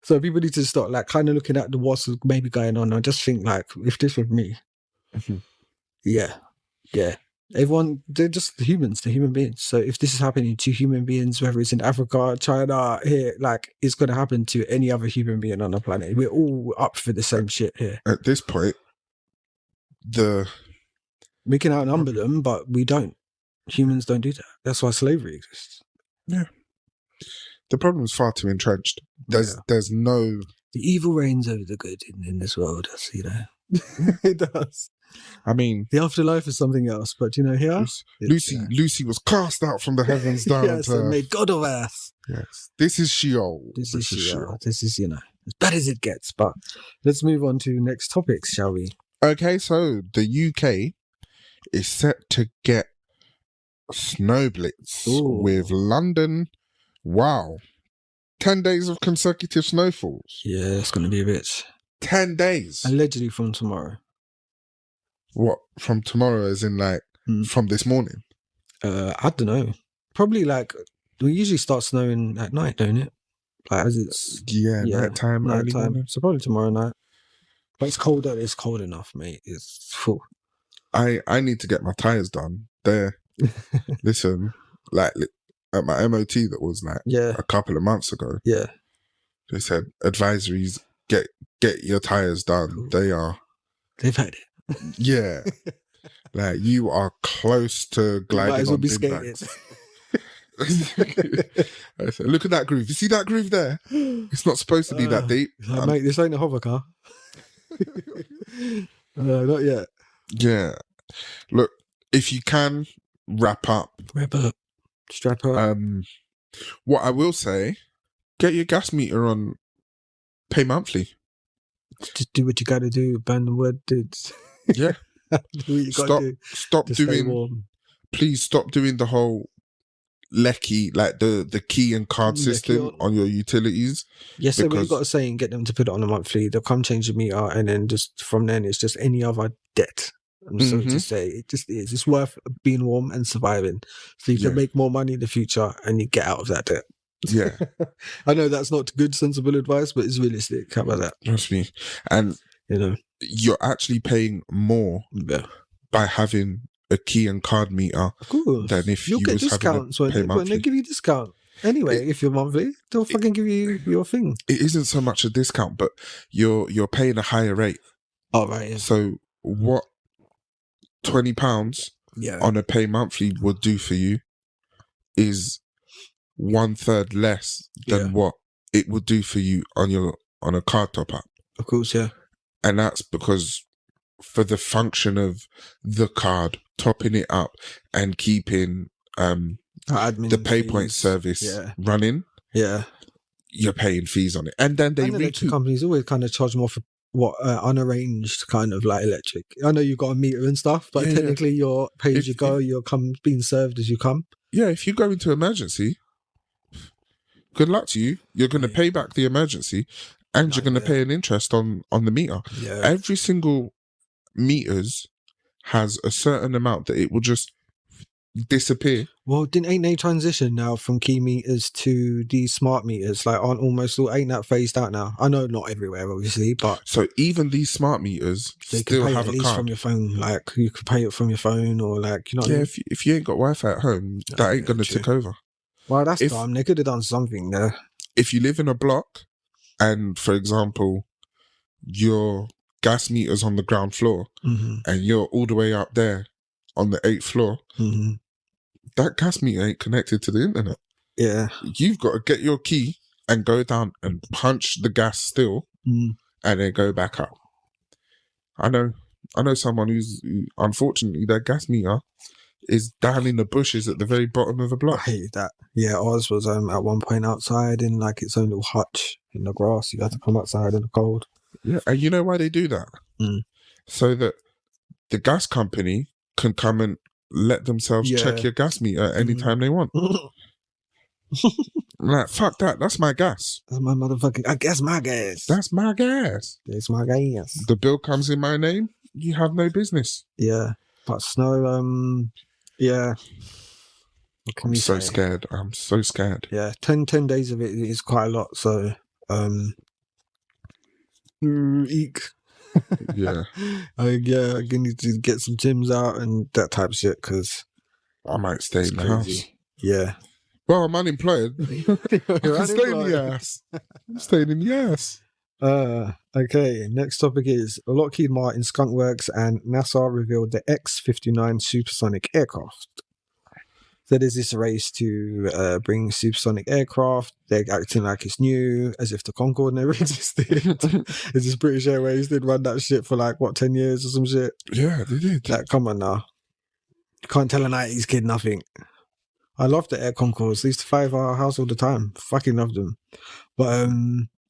So people need to start like kind of looking at what's maybe going on and just think like, if this was me, yeah. Everyone, they're just humans, they're human beings. So if this is happening to human beings, whether it's in Africa, China, here, like it's going to happen to any other human being on the planet. We're all up for the same shit here. At this point, we can outnumber them, but we don't. Humans don't do that. That's why slavery exists. Yeah. The problem is far too entrenched. There's no... The evil reigns over the good in this world, you know. It does. I mean... The afterlife is something else, but you know, here... Lucy was cast out from the heavens down yes, to... and made God of earth. Yes. This is Sheol. This is Sheol. This is, you know, as bad as it gets. But let's move on to next topics, shall we? Okay, so the UK is set to get snow blitz with London. Wow. 10 days of consecutive snowfalls. Yeah, it's going to be a bit. 10 days. Allegedly from tomorrow. What? From tomorrow as in like from this morning? I don't know. Probably like, we usually start snowing at night, don't it? Like as it's... Yeah, nighttime. So probably tomorrow night. But it's cold though. It's cold enough, mate. It's full. I need to get my tyres done. Listen, like at my MOT that was like a couple of months ago. Yeah. They said advisories, get your tyres done. Cool. They've had it. Yeah. Like you are close to gliding might as well on be big skating. bags. I said, look at that groove. You see that groove there? It's not supposed to be that deep. Mate, this ain't a hover car. Not yet. Yeah. Look, if you can wrap up. Strap up. What I will say get your gas meter on pay monthly. Just do what you got to do. Ban the word, dudes. Yeah. Do what you got to do. Stop to stay doing. warm. Please stop doing the whole lecky, like the key and card system on your utilities. Yes, so what you got to say and get them to put it on a monthly. They'll come change the meter, and then just from then it's just any other debt. I'm sorry to say, it just is. It's worth being warm and surviving, so you can make more money in the future and you get out of that debt. Yeah, I know that's not good, sensible advice, but it's realistic. How about that? Trust me. And you're actually paying more by having a key and card meter than if you'll you get was discounts having to pay when they give you discount. Anyway, if you're monthly, they'll fucking give you your thing. It isn't so much a discount, but you're paying a higher rate. Oh right. Yeah. So what £20 on a pay monthly would do for you is 1/3 less than what it would do for you on a card top up. Of course, yeah. And that's because for the function of the card, topping it up and keeping the PayPoint service running, you're paying fees on it. And then electric companies always kind of charge more for unarranged kind of like electric. I know you've got a meter and stuff, but technically you're pay as you go, you're being served as you come. Yeah, if you go into emergency, good luck to you. You're going to pay back the emergency and you're going to pay an interest on the meter. Yeah. Every single meters has a certain amount that it will just disappear. Well, ain't they transition now from key meters to these smart meters? Like, ain't that phased out now? I know not everywhere, obviously, but so even these smart meters still have a card from your phone. Like, you could pay it from your phone, or like, you know. Yeah, if you ain't got Wi-Fi at home, that ain't gonna tick over. Well, that's dumb. They could have done something there. If you live in a block, and for example, your gas meter's on the ground floor, and you're all the way up there on the 8th floor. That gas meter ain't connected to the internet. Yeah. You've got to get your key and go down and punch the gas still and then go back up. I know someone who's, unfortunately, their gas meter is down in the bushes at the very bottom of a block. I hate that. Yeah, ours was at one point outside in like its own little hutch in the grass. You had to come outside in the cold. Yeah, and you know why they do that? So that the gas company can come and let themselves check your gas meter anytime they want. Like, fuck that. That's my gas. That's my motherfucking... I guess my gas. That's my gas. It's my gas. The bill comes in my name. You have no business. Yeah. But snow, yeah. What can I'm we so say? scared. I'm so scared. Yeah. 10 days of it is quite a lot. So, eek. Yeah. I need to get some Tims out and that type of shit because I might stay in the house. Yeah. Well, I'm unemployed. I can stay in the ass. I'm staying in the ass. Okay, next topic is Lockheed Martin, Skunkworks, and NASA revealed the X-59 supersonic aircraft. So there's this race to bring supersonic aircraft. They're acting like it's new, as if the Concorde never existed. It's just British Airways did run that shit for 10 years or some shit. Yeah, they did. Like, come on now. You can't tell a 90s kid nothing. I love the Air Concords. They used to fly over our house all the time. Fucking love them. But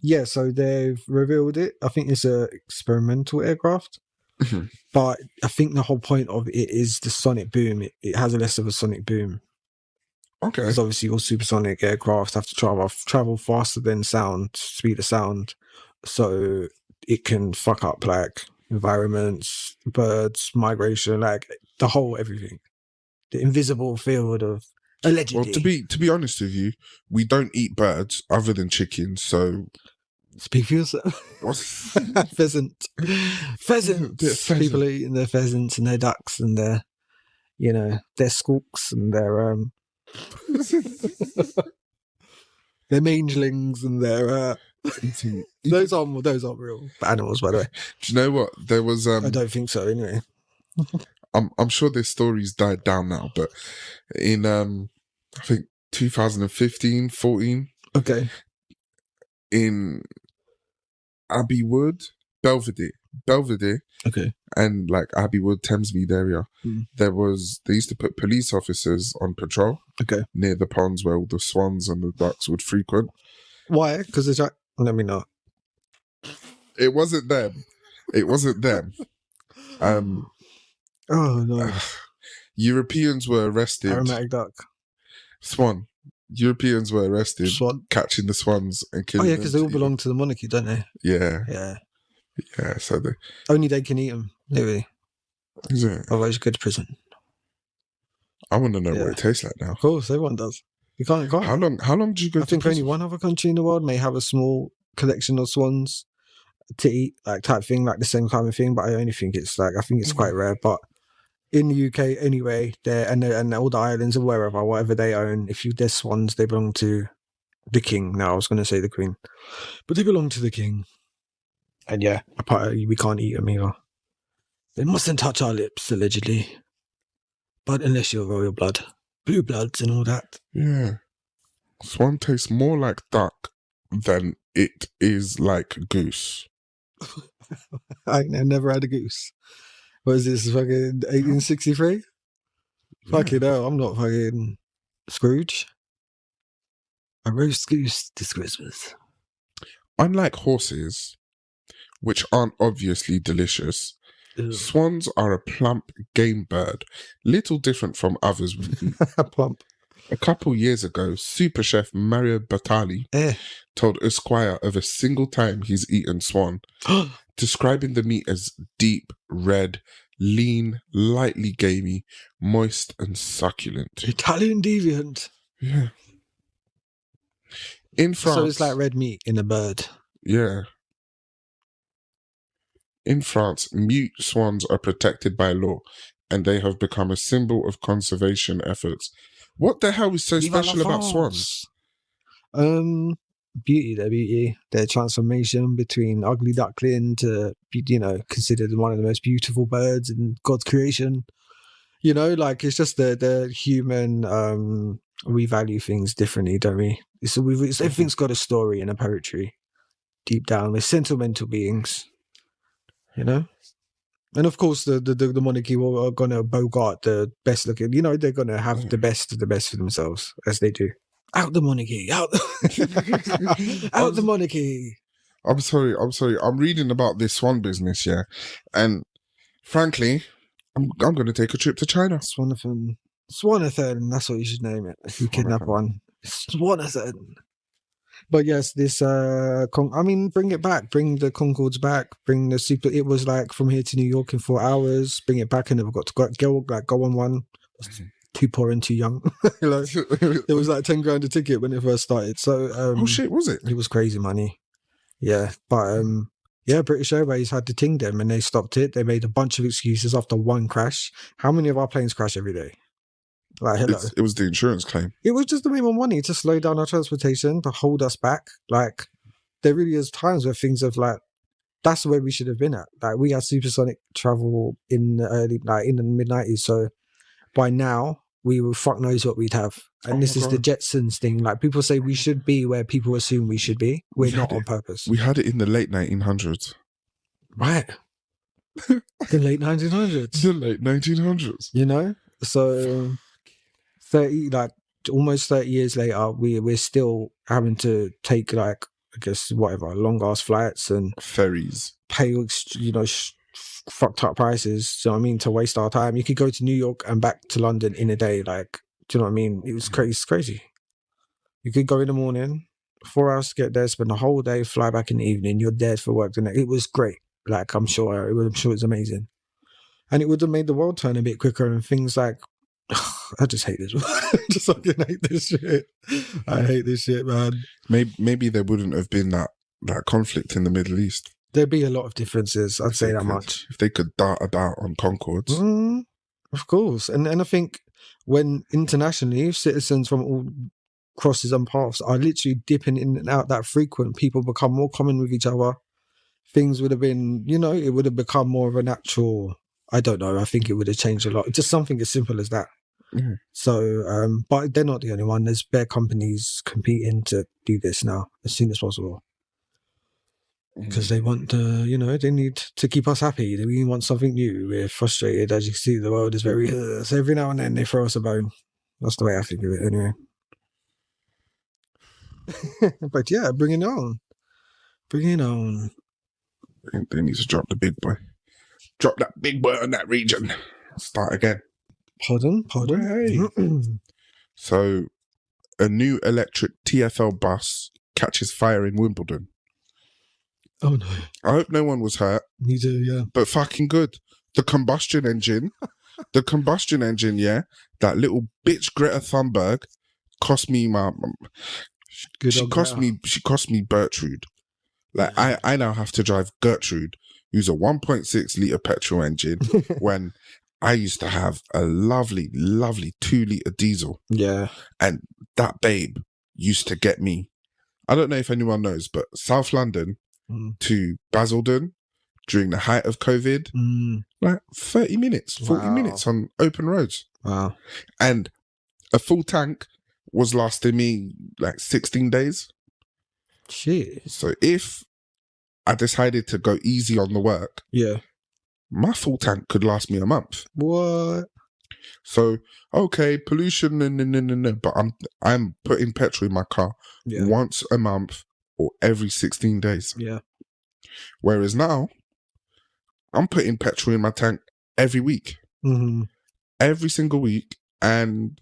yeah, so they've revealed it. I think it's a experimental aircraft. But I think the whole point of it is the sonic boom. It has less of a sonic boom. Okay. Because obviously all supersonic aircraft have to travel faster than speed of sound. So it can fuck up environments, birds, migration, the whole everything. The invisible field of allegedly. Well, to be honest with you, we don't eat birds other than chickens, so speak for yourself. Pheasants. People are eating their pheasants and their ducks and their squawks and their their mangelings and their those aren't real animals, by the way. Do you know what? There was I don't think so anyway. I'm sure this story's died down now, but in I think 2015, 14. Okay. In Abbey Wood, Belvedere. Okay. And Abbey Wood, Thamesmead area. They used to put police officers on patrol. Okay. Near the ponds where all the swans and the ducks would frequent. Why? Because it's like, let me know. It wasn't them. It wasn't them. Oh no, Europeans were arrested. aromatic duck. Swan. Europeans were arrested, Swan. catching the swans and killing them. Oh yeah, because they all belong to the monarchy, don't they? Yeah, Yeah. yeah. So they Only they can eat them, really. is it? Otherwise, you go to prison. I want to know Yeah. what it tastes like now. Of course, everyone does. You can't. How long did you go I to think only prison? one other country in the world may have a small collection of swans to eat, like type thing, like the same kind of thing. But I only think it's quite rare. But in the UK, anyway, and all the islands or whatever they own, there's swans, they belong to the king. Now I was going to say the queen, but they belong to the king. And yeah, we can't eat them either. They mustn't touch our lips, allegedly. But unless you're royal blood, blue bloods and all that. Yeah, swan tastes more like duck than it is like goose. I never had a goose. What is this, fucking 1863? Fucking hell, I'm not fucking Scrooge. A roast goose this Christmas. Unlike horses, which aren't obviously delicious, Ugh. swans are a plump game bird, little different from others we eat. Plump. A couple years ago, super chef Mario Batali told Esquire of a single time he's eaten swan, describing the meat as deep, red, lean, lightly gamey, moist and succulent. Italian deviant. Yeah. In France... So it's like red meat in a bird. Yeah. In France, mute swans are protected by law, and they have become a symbol of conservation efforts. What the hell is so special about swans? Beauty, their beauty, their transformation between ugly duckling to, considered one of the most beautiful birds in God's creation. It's just the human, we value things differently, don't we? Everything's got a story and a poetry deep down. We're sentimental beings, And of course, the monarchy are going to bogart the best looking. They're going to have the best of the best for themselves, as they do. Out the monarchy, out the monarchy. I'm sorry. I'm reading about this swan business, yeah, and frankly, I'm going to take a trip to China. Swanathan, that's what you should name it. If you kidnap one, Swanathan. But yes, this bring it back, bring the Concords back, bring the super. It was like from here to New York in 4 hours. Bring it back. I never got to go on one. Too poor and too young. It was like 10 grand a ticket when it first started. So oh shit, was it? It was crazy money. Yeah, but British Airways had to ting them and they stopped it. They made a bunch of excuses after one crash. How many of our planes crash every day? Like, hello. It was the insurance claim. It was just the minimum money to slow down our transportation, to hold us back. Like, there really is times where things have that's where we should have been at. Like, we had supersonic travel in the mid-90s. So by now, we will fuck knows what we'd have. And this is the Jetsons thing. Like, people say we should be where people assume we should be. We're not on purpose. We had it in the late 1900s. Right. The late 1900s. The late 1900s. So almost 30 years later, we're still having to take long ass flights and ferries, pay fucked up prices. Do you know what I mean? To waste our time. You could go to New York and back to London in a day. Do you know what I mean? It was crazy. It's crazy. You could go in the morning, 4 hours to get there, spend the whole day, fly back in the evening. You're there for work the next. It was great. I'm sure it's amazing, and it would have made the world turn a bit quicker and things like. I just hate this. I just fucking hate this shit. I hate this shit, man. Maybe there wouldn't have been that conflict in the Middle East. There'd be a lot of differences. I'd say that much. If they could dart about on Concords. Of course. And I think when internationally, citizens from all crosses and paths are literally dipping in and out that frequent, people become more common with each other. Things would have been, it would have become more of a natural... I don't know. I think it would have changed a lot. Just something as simple as that. Mm. So, but they're not the only one. There's bare companies competing to do this now as soon as possible. Because they want they need to keep us happy. We want something new. We're frustrated. As you can see, the world is very... so every now and then they throw us a bone. That's the way I think of it anyway. But yeah, bring it on. Bring it on. They need to drop the big boy. Drop that big boy on that region. Start again. Pardon? Hey. So, a new electric TfL bus catches fire in Wimbledon. Oh no. I hope no one was hurt, Me too, yeah. but fucking good. The combustion engine, yeah, that little bitch Greta Thunberg cost me Good she old cost Greta. she cost me Bertrude. Like I now have to drive Gertrude, who's a 1.6 litre petrol engine, when I used to have a lovely, lovely 2 litre diesel. Yeah. And that babe used to get me, I don't know if anyone knows, but South London to Basildon during the height of COVID, like 30 minutes, 40 minutes on open roads. Wow. And a full tank was lasting me like 16 days. Shit. So if I decided to go easy on the work, Yeah. my full tank could last me a month. What? So, okay, pollution, no. But I'm putting petrol in my car once a month or every 16 days. Yeah. Whereas now, I'm putting petrol in my tank every week. Mm-hmm. Every single week. And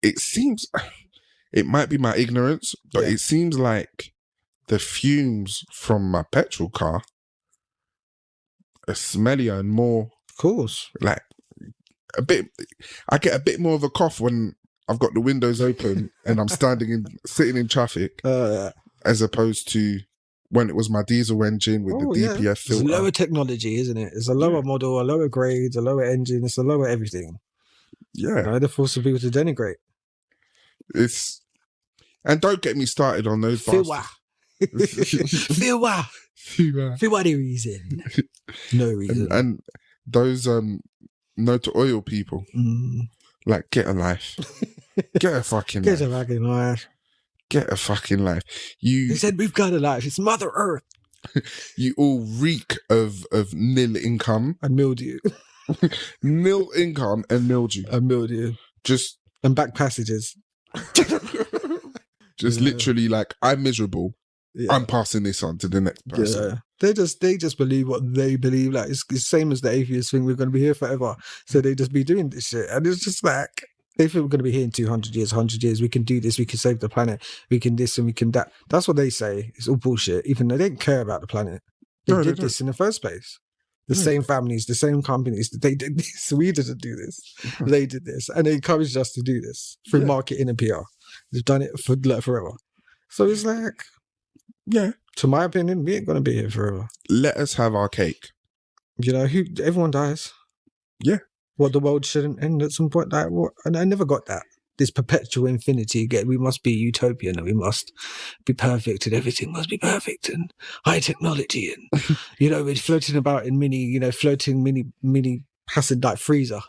it seems, it might be my ignorance, but it seems like the fumes from my petrol car are smellier and more, Of course. like, a bit, I get a bit more of a cough when I've got the windows open and I'm sitting in traffic, as opposed to when it was my diesel engine with the DPF filter. It's lower technology, isn't it? It's a lower model, a lower grade, a lower engine, it's a lower everything. Yeah. You know, they're forcing people to denigrate. And don't get me started on those For bastards. what? For what reason? No reason. And those no to oil people, like, get a life. Get a fucking life. Get a fucking life. Get a fucking life. They said we've got a life. It's Mother Earth. You all reek of nil income. And mildew. Nil income and mildew. And mildew. Just and back passages. Just literally, like, I'm miserable. Yeah. I'm passing this on to the next person. Yeah. They just believe what they believe. Like, it's the same as the atheist thing. We're going to be here forever. So they just be doing this shit. And it's just like, they think we're going to be here in 200 years, 100 years. We can do this. We can save the planet. We can this and we can that. That's what they say. It's all bullshit. Even though they don't care about the planet. They did this in the first place. The same families, the same companies, they did this. We didn't do this. They did this. And they encouraged us to do this through marketing and PR. They've done it for like forever. So it's like, to my opinion, we ain't going to be here forever. Let us have our cake. You know, everyone dies. Yeah. What, the world shouldn't end at some point? Like, what? And I never got that. This perpetual infinity. We must be utopian and we must be perfect and everything must be perfect and high technology. And, you know, we're floating about in floating mini acid like freezer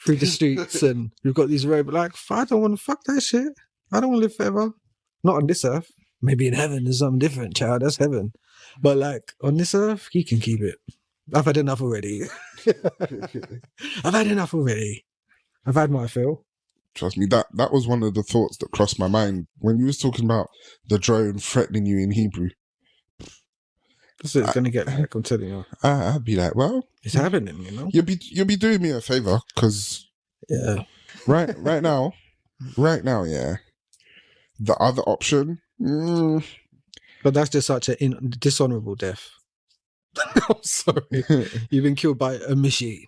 through the streets. And we've got these robots. Like, I don't want to fuck that shit. I don't want to live forever. Not on this earth. Maybe in heaven there's something different, child. That's heaven. But like, on this earth, you can keep it. I've had enough already. I've had my fill. Trust me, that was one of the thoughts that crossed my mind when you was talking about the drone threatening you in Hebrew. That's what it's going to get like, I'm telling you. I'd be like, well, it's happening, you know. You'll be doing me a favor because right now, yeah. The other option, but that's just such a dishonorable death. I'm sorry. You've been killed by a machine.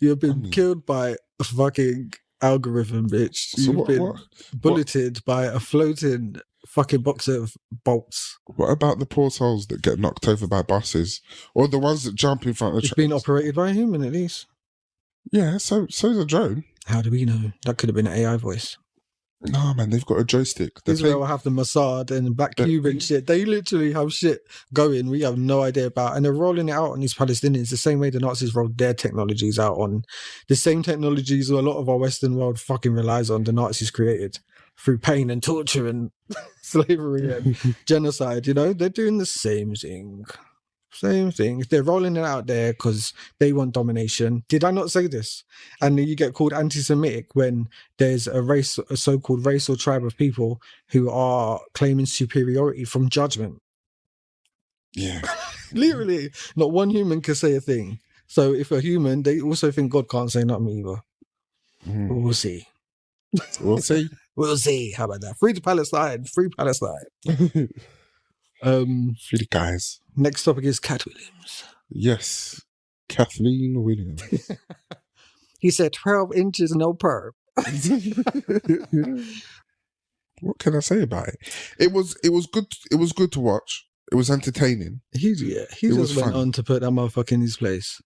You've been killed by a fucking algorithm, bitch. You've been bulleted by a floating fucking box of bolts. What about the poor souls that get knocked over by buses? Or the ones that jump in front of It's been operated by a human, at least. Yeah, so's a drone. How do we know? That could have been an AI voice. No, man, they've got a joystick. Israel have the Mossad and Black Cuban shit. They literally have shit going we have no idea about. And they're rolling it out on these Palestinians the same way the Nazis rolled their technologies out on. The same technologies a lot of our Western world fucking relies on, the Nazis created through pain and torture and slavery and genocide. You know, they're doing the same thing. Same thing. They're rolling it out there because they want domination. Did I not say this? And then you get called anti-Semitic when there's a so-called race or tribe of people who are claiming superiority from judgment. Yeah. Literally, not one human can say a thing. So if a human, they also think God can't say nothing either. Mm. We'll see. We'll see. We'll see. How about that? Free to Palestine. Free Palestine. Free the guys. Next topic is Cat Williams. Yes. Kathleen Williams. He said 12 inches, no perp. What can I say about it? It was good. It was good to watch. It was entertaining. He It just was went fun. on to put that motherfucker in his place.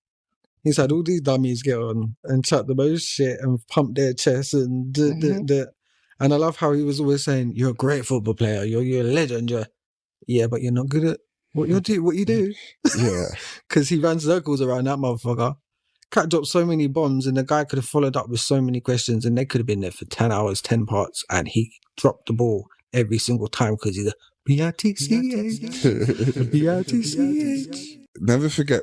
He's had all these dummies get on and chat the most shit and pump their chests and and I love how he was always saying, "You're a great football player. You're a legend. Yeah, but you're not good at what you do." Yeah. Because he ran circles around that motherfucker. Cat dropped so many bombs and the guy could have followed up with so many questions and they could have been there for 10 hours, 10 parts, and he dropped the ball every single time because he's a B-I-T-C-H. B-I-T-C-H. Never forget,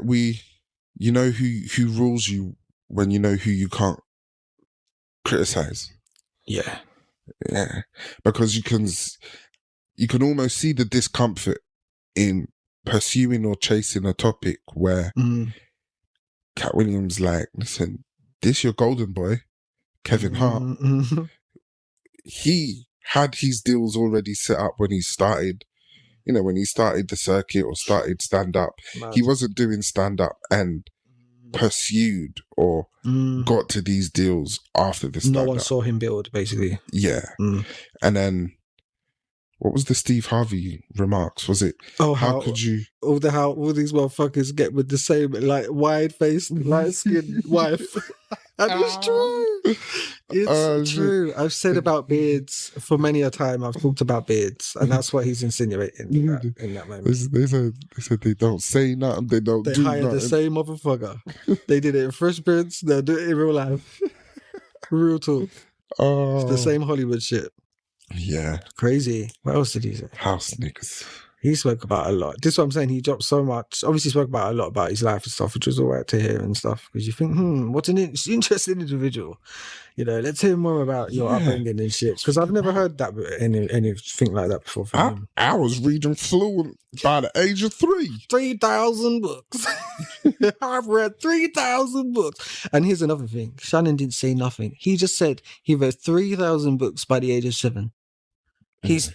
you know who rules you when you know who you can't criticize. Yeah. Yeah, because you can almost see the discomfort in pursuing or chasing a topic where Cat Williams like, listen, this your golden boy, Kevin Hart. He had his deals already set up when he started. You know, when he started the circuit or started stand up, he wasn't doing stand up and pursued or got to these deals after the stand up. No one saw him build, basically. Yeah. And then what was the Steve Harvey remarks? Was it how could you all these motherfuckers get with the same like wide faced, light skinned wife? And it's true. It's true. I've said about beards for many a time. I've talked about beards, and that's what he's insinuating in that moment. They said they don't say nothing, they don't do hired nothing. the same motherfucker. They did it in Fresh Prince, they'll do it in real life. Real talk. It's the same Hollywood shit. Yeah. Crazy. What else did he say? House niggas. He spoke about a lot. This is what I'm saying. He dropped so much. Obviously, spoke about a lot about his life and stuff, which was all right to hear and stuff. Because you think, what an interesting individual. You know, let's hear more about your upbringing and shit. Because I've never heard that anything like that before from him. I was reading fluent by the age of 3. 3,000 books. I've read 3,000 books. And here's another thing. Shannon didn't say nothing. He just said he read 3,000 books by the age of 7. He's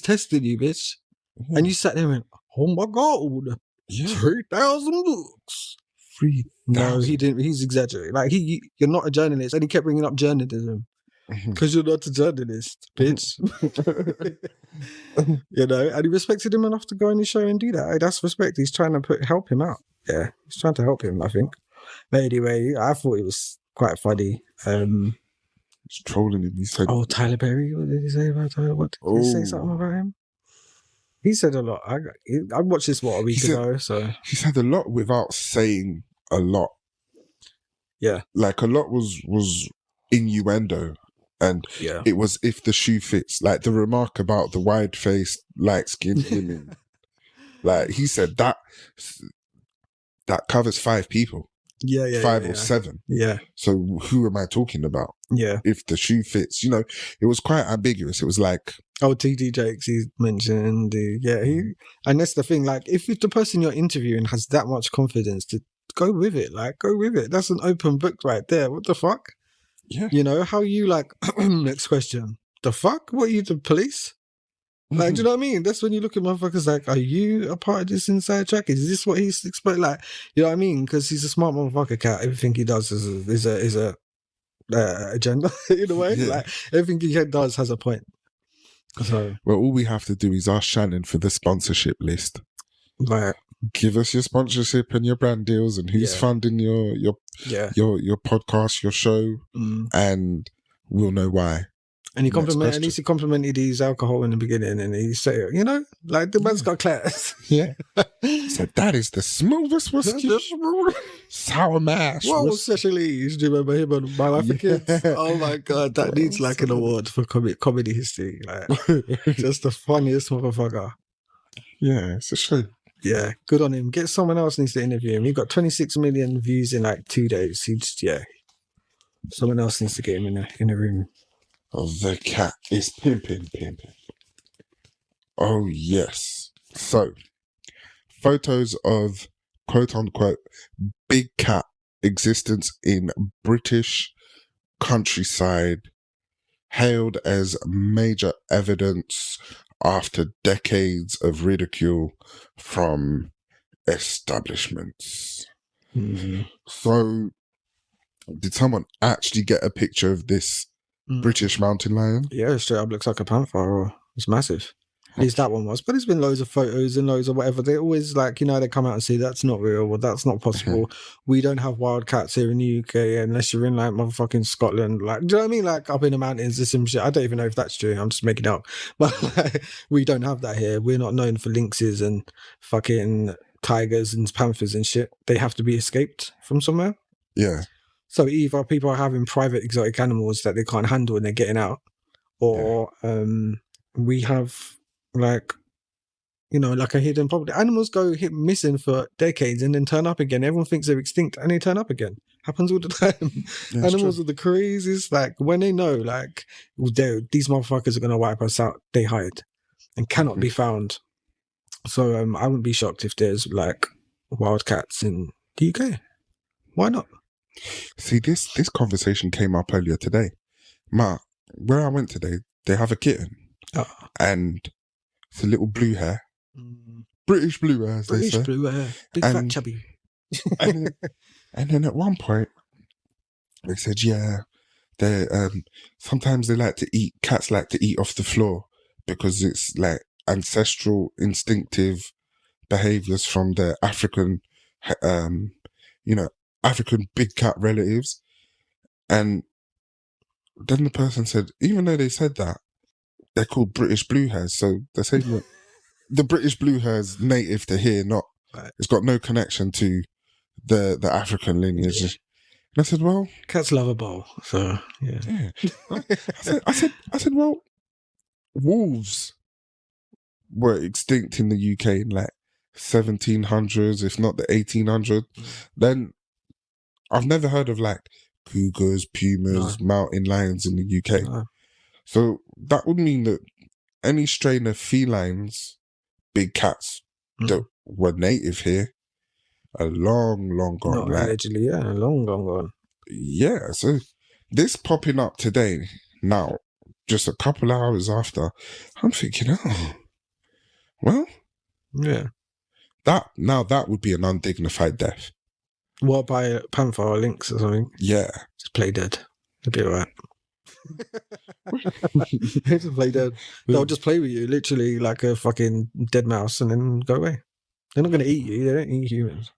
testing you, bitch. And you sat there and went, oh my God, 3,000 books. 3,000. No, he didn't. He's exaggerating. Like, you're not a journalist. And he kept bringing up journalism. Because you're not a journalist, bitch. You know, and he respected him enough to go on his show and do that. That's respect. He's trying to help him out. Yeah, he's trying to help him, I think. But anyway, I thought it was quite funny. He's trolling him. He said, oh, Tyler Perry. What did he say about Tyler? What did he say something about him? He said a lot. I watched this a week ago. So he said a lot without saying a lot. Yeah, like a lot was innuendo, and it was if the shoe fits. Like the remark about the wide-faced, light-skinned women. Like he said that covers 5 people. Yeah, 5 or 7. Yeah. So who am I talking about? Yeah. If the shoe fits, you know, it was quite ambiguous. It was like, oh, TD Jakes, he mentioned. And that's the thing. Like, if the person you're interviewing has that much confidence to go with it, like, go with it. That's an open book right there. What the fuck? Yeah. You know, how you like, next question. The fuck? What are you, the police? Like, do you know what I mean? That's when you look at motherfuckers like, are you a part of this inside track? Is this what he's expecting? Like, you know what I mean? Because he's a smart motherfucker, Cat. Everything he does is a agenda in a way. Like, everything he does has a point. So, well, all we have to do is ask Shannon for the sponsorship list. Right. Give us your sponsorship and your brand deals and who's funding your podcast, your show, and we'll know why. And at least he complimented his alcohol in the beginning, and he said, you know, like the man's got class. Yeah. He said, that is the smoothest whiskey. Sour mash. What was Cecil's? Do you remember him on My Life for Kids? Oh my God, that needs like an award for comedy history. Like, just the funniest motherfucker. Yeah, it's a shame. Yeah, good on him. Get someone else needs to interview him. He got 26 million views in like 2 days. He just, someone else needs to get him in a room. Oh, the cat is pimping. Oh, yes. So, photos of quote-unquote big cat existence in British countryside hailed as major evidence after decades of ridicule from establishments. Mm-hmm. So, did someone actually get a picture of this British mountain lion? Yeah, straight up looks like a panther. Or it's massive. At least that one was. But there's been loads of photos and loads of whatever. They always they come out and say that's not real or that's not possible. We don't have wild cats here in the UK unless you're in like motherfucking Scotland. Like, do you know what I mean? Like up in the mountains or some shit. I don't even know if that's true. I'm just making it up. But we don't have that here. We're not known for lynxes and fucking tigers and panthers and shit. They have to be escaped from somewhere. Yeah. So either people are having private exotic animals that they can't handle and they're getting out, or we have like a hidden property. Animals go missing for decades and then turn up again. Everyone thinks they're extinct and they turn up again. Happens all the time. Yeah, Animals are the craziest. Like when they know like these motherfuckers are going to wipe us out, they hide and cannot be found. So I wouldn't be shocked if there's like wildcats in the UK. Why not? See, this conversation came up earlier today. Where I went today, they have a kitten. Oh. And it's a little blue hair. British blue hair, as they say. Blue hair. Big fat chubby. and then at one point, they said, they sometimes cats like to eat off the floor because it's like ancestral, instinctive behaviors from their African, African big cat relatives. And then the person said, even though they said that, they're called British blue hairs. So they're saying that the British blue hair's native to here, it's got no connection to the African lineage. Yeah. And I said, well, cats love a bowl. So yeah. I said, well, wolves were extinct in the UK in like 1700s, if not the 1800s. Then I've never heard of like cougars, pumas, mountain lions in the UK. No. So that would mean that any strain of felines, big cats that were native here, a long gone. Allegedly, long gone. Yeah, so this popping up today, now, just a couple of hours after, I'm thinking, well, yeah, that would be an undignified death. What, by a panther or lynx or something? Yeah. Just play dead. It'll be alright. Just play dead. They'll just play with you, literally like a fucking dead mouse, and then go away. They're not going to eat you. They don't eat humans.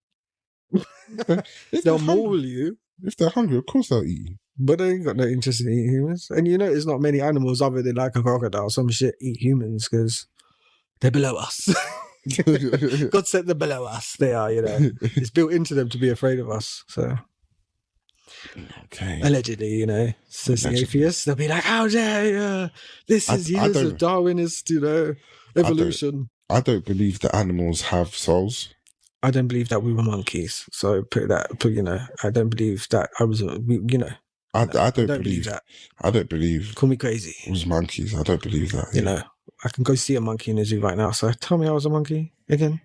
They'll maul you. If they're hungry, of course they'll eat you. But they ain't got no interest in eating humans. And there's not many animals other than like a crocodile, some shit, eat humans because they're below us. God set them below us. They are, It's built into them to be afraid of us. So, okay. Allegedly, says the atheists, they'll be like, how dare you? This is years of Darwinist, evolution. I don't believe that animals have souls. I don't believe that we were monkeys. So I don't believe that I was, I don't believe that. I don't believe. Call me crazy. It was monkeys. I don't believe that. I can go see a monkey in the zoo right now. So tell me I was a monkey again.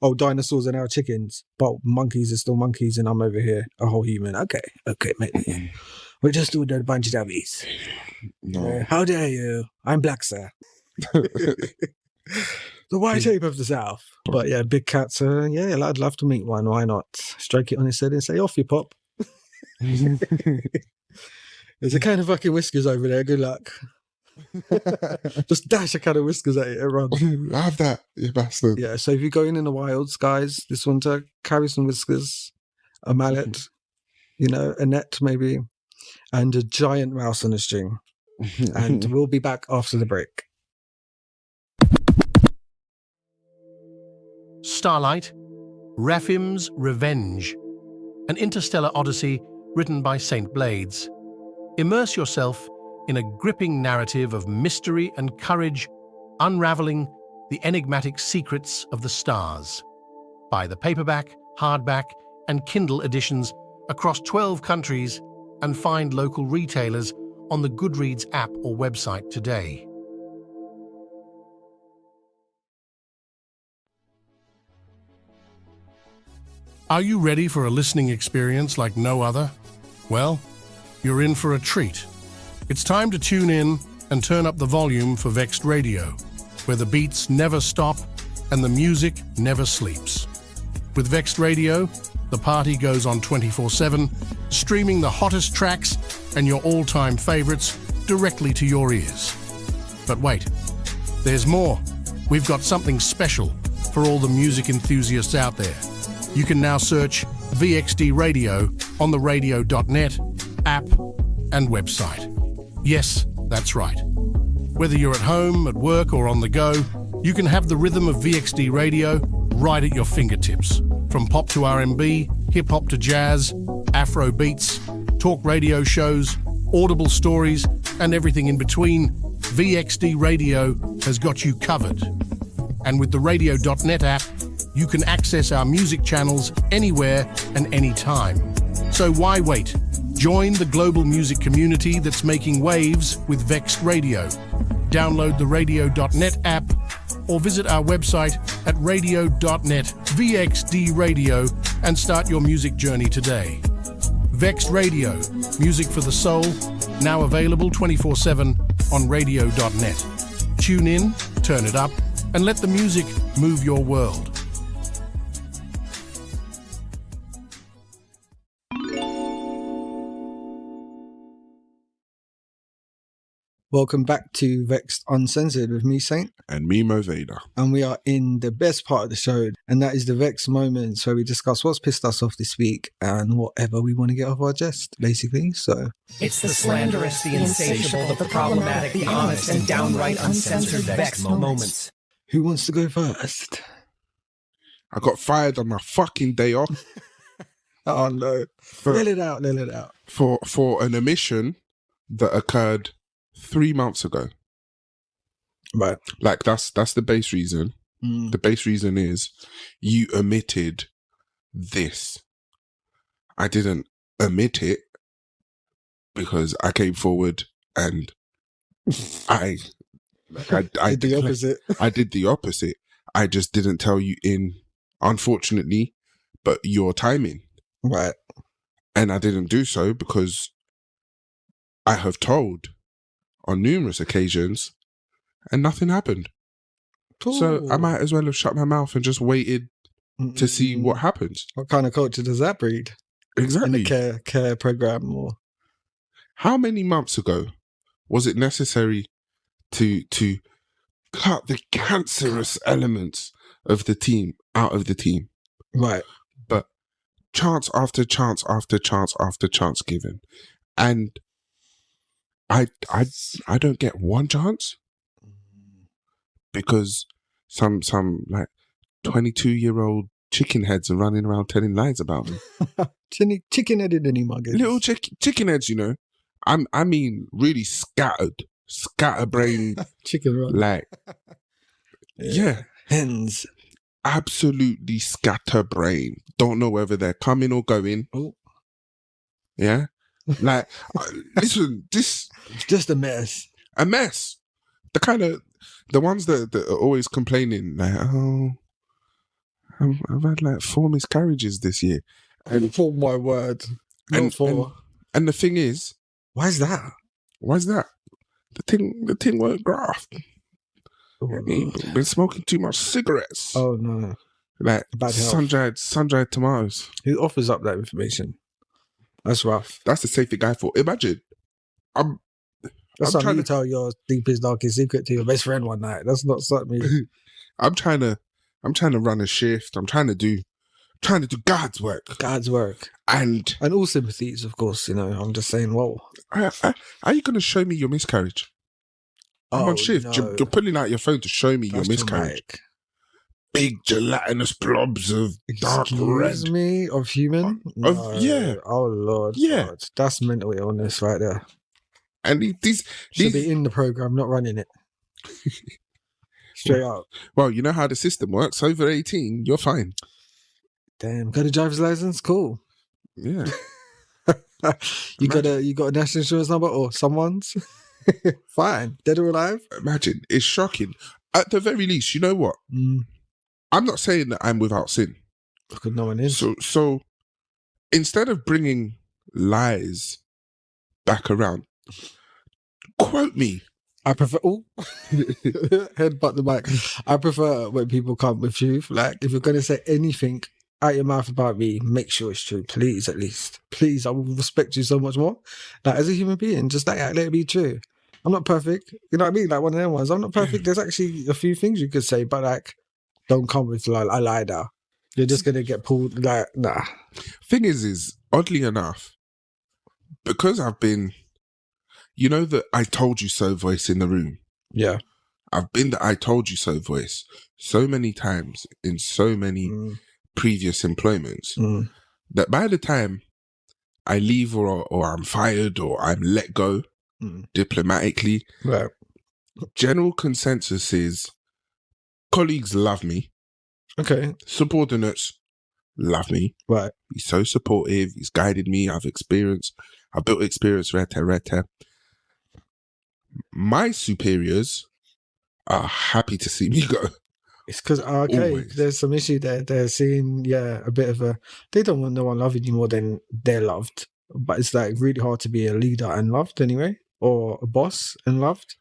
Oh, dinosaurs are now chickens, but monkeys are still monkeys, and I'm over here, a whole human. Okay, mate. We're just doing a bunch of dummies. No. How dare you? I'm black, sir. The white shape of the South. But yeah, big cats. I'd love to meet one. Why not? Stroke it on his head and say, off you pop. There's a can of fucking whiskers over there. Good luck. Just dash a can of whiskers at it and run. Have that, you bastard. Yeah, so if you're going in the wilds, guys, this winter, carry some whiskers, a mallet, a net maybe, and a giant mouse on a string. And we'll be back after the break. Starlight, Raphim's Revenge, an interstellar odyssey written by St. Blades. Immerse yourself in a gripping narrative of mystery and courage, unraveling The Enigmatic Secrets of the Stars. Buy the paperback, hardback, and Kindle editions across 12 countries and find local retailers on the Goodreads app or website today. Are you ready for a listening experience like no other? Well, you're in for a treat. It's time to tune in and turn up the volume for Vexxed Radio, where the beats never stop and the music never sleeps. With Vexxed Radio, the party goes on 24/7, streaming the hottest tracks and your all-time favorites directly to your ears. But wait, there's more. We've got something special for all the music enthusiasts out there. You can now search VXD Radio on the radio.net app and website. Yes, that's right. Whether you're at home, at work, or on the go, you can have the rhythm of VXD Radio right at your fingertips. From pop to R&B, hip-hop to jazz, Afro beats, talk radio shows, audible stories, and everything in between, VXD Radio has got you covered. And with the radio.net app, you can access our music channels anywhere and anytime. So why wait? Join the global music community that's making waves with Vexxed Radio. Download the radio.net app or visit our website at radio.net VXD Radio and start your music journey today. Vexxed Radio, music for the soul, now available 24/7 on radio.net. Tune in, turn it up, and let the music move your world. Welcome back to Vexxed Uncensored with me, Saint. And me, Moveda. And we are in the best part of the show, and that is the Vex moments where we discuss what's pissed us off this week and whatever we want to get off our chest, basically. So It's the slanderous, the insatiable, the problematic, the honest, and downright uncensored Vex moments. who wants to go first? I got fired on my fucking day off. Oh no. Let it out. For an omission that occurred 3 months ago. Right. Like that's the base reason. The base reason is you omitted this. I didn't omit it because I came forward and I did the opposite. I did the opposite. I just didn't tell you unfortunately, but your timing. Right. And I didn't do so because I have told on numerous occasions and nothing happened. Ooh. So I might as well have shut my mouth and just waited to see what happens. What kind of culture does that breed? Exactly. In a care program or... How many months ago was it necessary to cut the cancerous elements of the team out of the team? Right. But chance after chance after chance after chance given. And I don't get one chance because some like 22-year-old chicken heads are running around telling lies about me. Chicken-headed any muggers. Little chicken heads, you know. I mean really scatterbrained Chicken run. like yeah. Hens. Absolutely scatterbrained. Don't know whether they're coming or going. Oh. Yeah. Like, listen, this... Just a mess. A mess. The ones that are always complaining, like, oh, I've had like 4 miscarriages this year. And for my word. And the thing is... Why is that? The thing won't graft. Been smoking too much cigarettes. Oh no. Like bad health. sun-dried tomatoes. Who offers up that information? That's rough. That's the safety guy for. Imagine. That's something you tell your deepest, darkest secret to your best friend one night. That's not something. I'm trying to run a shift. I'm trying to do God's work. God's work. And all sympathies, of course, you know. I'm just saying, whoa. Are you going to show me your miscarriage? I'm on shift. No. You're pulling out your phone to show me your miscarriage. Dramatic. Big gelatinous blobs of dark red. Excuse me? Of human? Yeah. Oh, Lord. Yeah. God. That's mental illness right there. And these Should be in the program, not running it. Straight up. Well, you know how the system works. Over 18, you're fine. Damn, got a driver's license? Cool. Yeah. You got a national insurance number or someone's? Fine. Dead or alive? Imagine. It's shocking. At the very least, you know what? I'm not saying that I'm without sin. Because no one is. So instead of bringing lies back around, quote me. I prefer headbutt the mic. I prefer when people come with truth. Like, if you're gonna say anything out your mouth about me, make sure it's true, please. At least, please, I will respect you so much more. Like, as a human being, just like let it be true. I'm not perfect, you know what I mean? Like one of them ones. I'm not perfect. There's actually a few things you could say, but like, don't come with like I lied now. You're just gonna get pulled. Like, nah. Thing is oddly enough, because I've been. You know the I told you so voice in the room? Yeah. I've been the I told you so voice so many times in so many previous employments that by the time I leave or I'm fired or I'm let go diplomatically, Right. general consensus is colleagues love me. Okay. Subordinates love me. Right. He's so supportive. He's guided me. I've built experience, rete. My superiors are happy to see me go. It's because, okay, Always. there's some issue there. They're seeing, a bit of they don't want no one loving you more than they're loved. But it's like really hard to be a leader and loved anyway, or a boss and loved.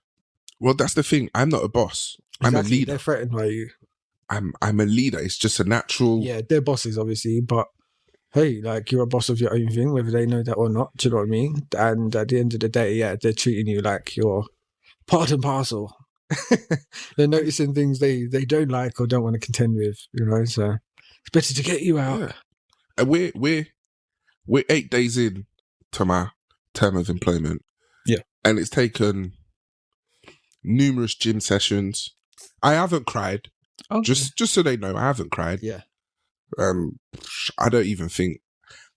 Well, that's the thing. I'm not a boss. I'm a leader. They're threatened by you. I'm a leader. It's just a natural. Yeah, they're bosses, obviously, but hey, like you're a boss of your own thing, whether they know that or not. Do you know what I mean? And at the end of the day, they're treating you like you're part and parcel. They're noticing things they don't like or don't want to contend with, so it's better to get you out. Yeah. And we're 8 days in to my term of employment. Yeah. And it's taken numerous gym sessions. I haven't cried. Okay. Just so they know, I haven't cried. Yeah. I don't even think.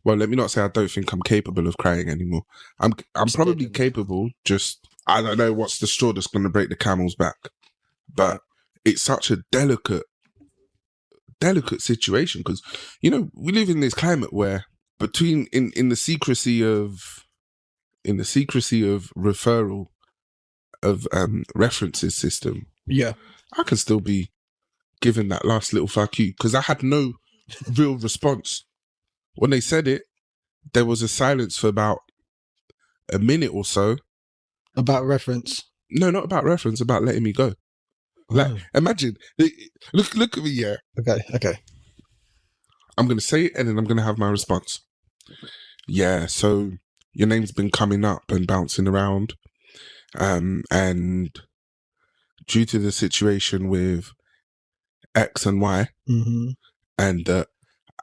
Well, let me not say I don't think I'm capable of crying anymore. I'm probably capable. Just I don't know what's the straw that's going to break the camel's back. But it's such a delicate situation because we live in this climate where between in the secrecy of referral of references system. Yeah, I can still be given that last little fuck you because I had no real response. When they said it, there was a silence for about a minute or so. About reference? No, not about reference, about letting me go. Like, imagine, look at me, yeah. Okay. I'm going to say it and then I'm going to have my response. Yeah, so your name's been coming up and bouncing around. And due to the situation with X and Y, and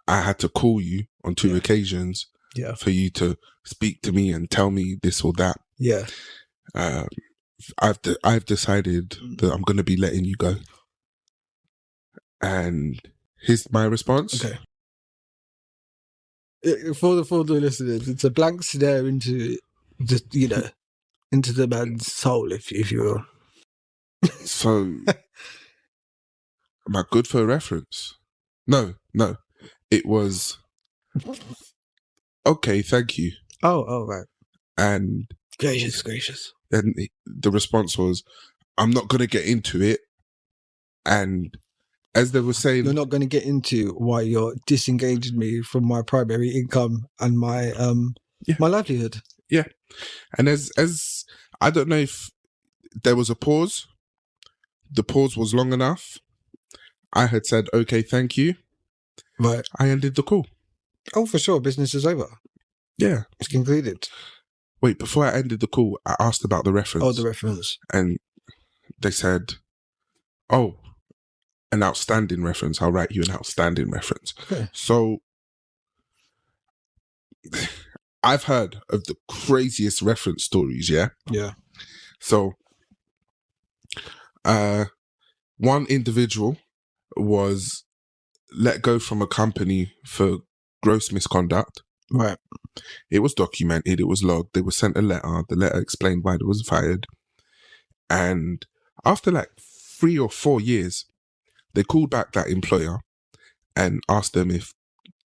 I had to call you on 2 occasions for you to speak to me and tell me this or that. Yeah. I've decided that I'm going to be letting you go. And here's my response. Okay. For the listeners, it's a blank stare into into the man's soul, if you will. So, am I good for a reference? No. It was, okay, thank you. Oh, right. And Gracious. then the response was, I'm not going to get into it. And as they were saying... You're not going to get into why you're disengaging me from my primary income and my my livelihood. Yeah. And as I don't know if there was a pause. The pause was long enough. I had said, okay, thank you. Right. I ended the call. Oh, for sure. Business is over. Yeah. It's concluded. Wait, before I ended the call, I asked about the reference. Oh, the reference. And they said, oh, an outstanding reference. I'll write you an outstanding reference. Okay. So I've heard of the craziest reference stories, yeah? Yeah. So one individual was let go from a company for gross misconduct. Right. It was documented, it was logged, they were sent a letter, the letter explained why they was fired. And after like 3 or 4 years, they called back that employer and asked them if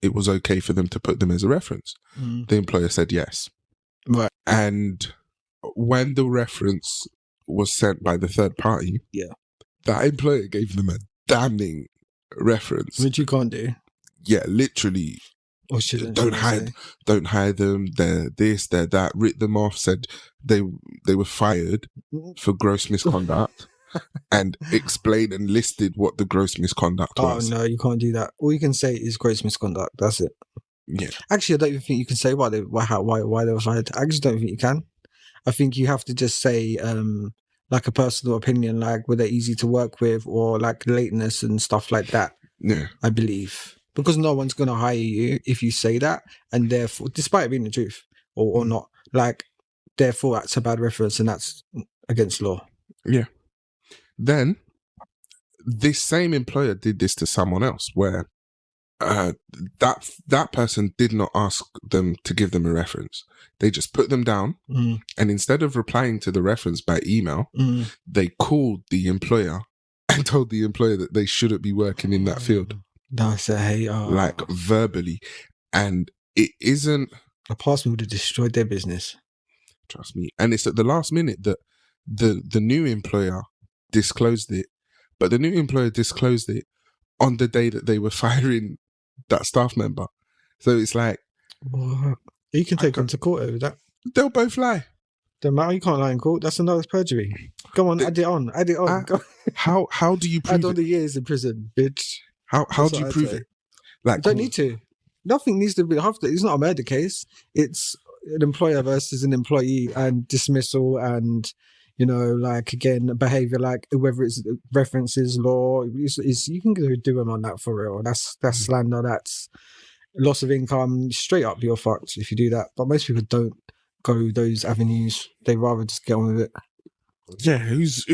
it was okay for them to put them as a reference. The employer said yes. Right. And when the reference was sent by the third party, that employer gave them a damning reference. Which you can't do. Yeah, literally. Or shouldn't. Don't hire them. They're this, they're that. Writ them off. Said they were fired for gross misconduct, and explained and listed what the gross misconduct was. Oh no, you can't do that. All you can say is gross misconduct. That's it. Yeah. Actually, I don't even think you can say why they were fired. I actually don't think you can. I think you have to just say like a personal opinion, like were they easy to work with, or like lateness and stuff like that. Yeah. I believe. Because no one's going to hire you if you say that, and therefore, despite it being the truth or not, like, therefore that's a bad reference and that's against law. Yeah. Then, this same employer did this to someone else, where that person did not ask them to give them a reference. They just put them down, and instead of replying to the reference by email, they called the employer and told the employer that they shouldn't be working in that field. That's a hater. Like verbally. And it isn't... A person would have destroyed their business. Trust me. And it's at the last minute that the new employer disclosed it. But the new employer disclosed it on the day that they were firing that staff member. So it's like... What? You can take them to court over that. They'll both lie. Don't matter, you can't lie in court. That's another perjury. Go on, add it on. How do you prove add on the years in prison, bitch. How do you prove it? Like, you don't need to. Nothing needs to be after. It's not a murder case. It's an employer versus an employee, and dismissal, and like again, behavior, like whether it's references, law. It's you can do them on that for real. That's slander. That's loss of income. Straight up, you're fucked if you do that. But most people don't go those avenues. They rather just get on with it. Yeah, who's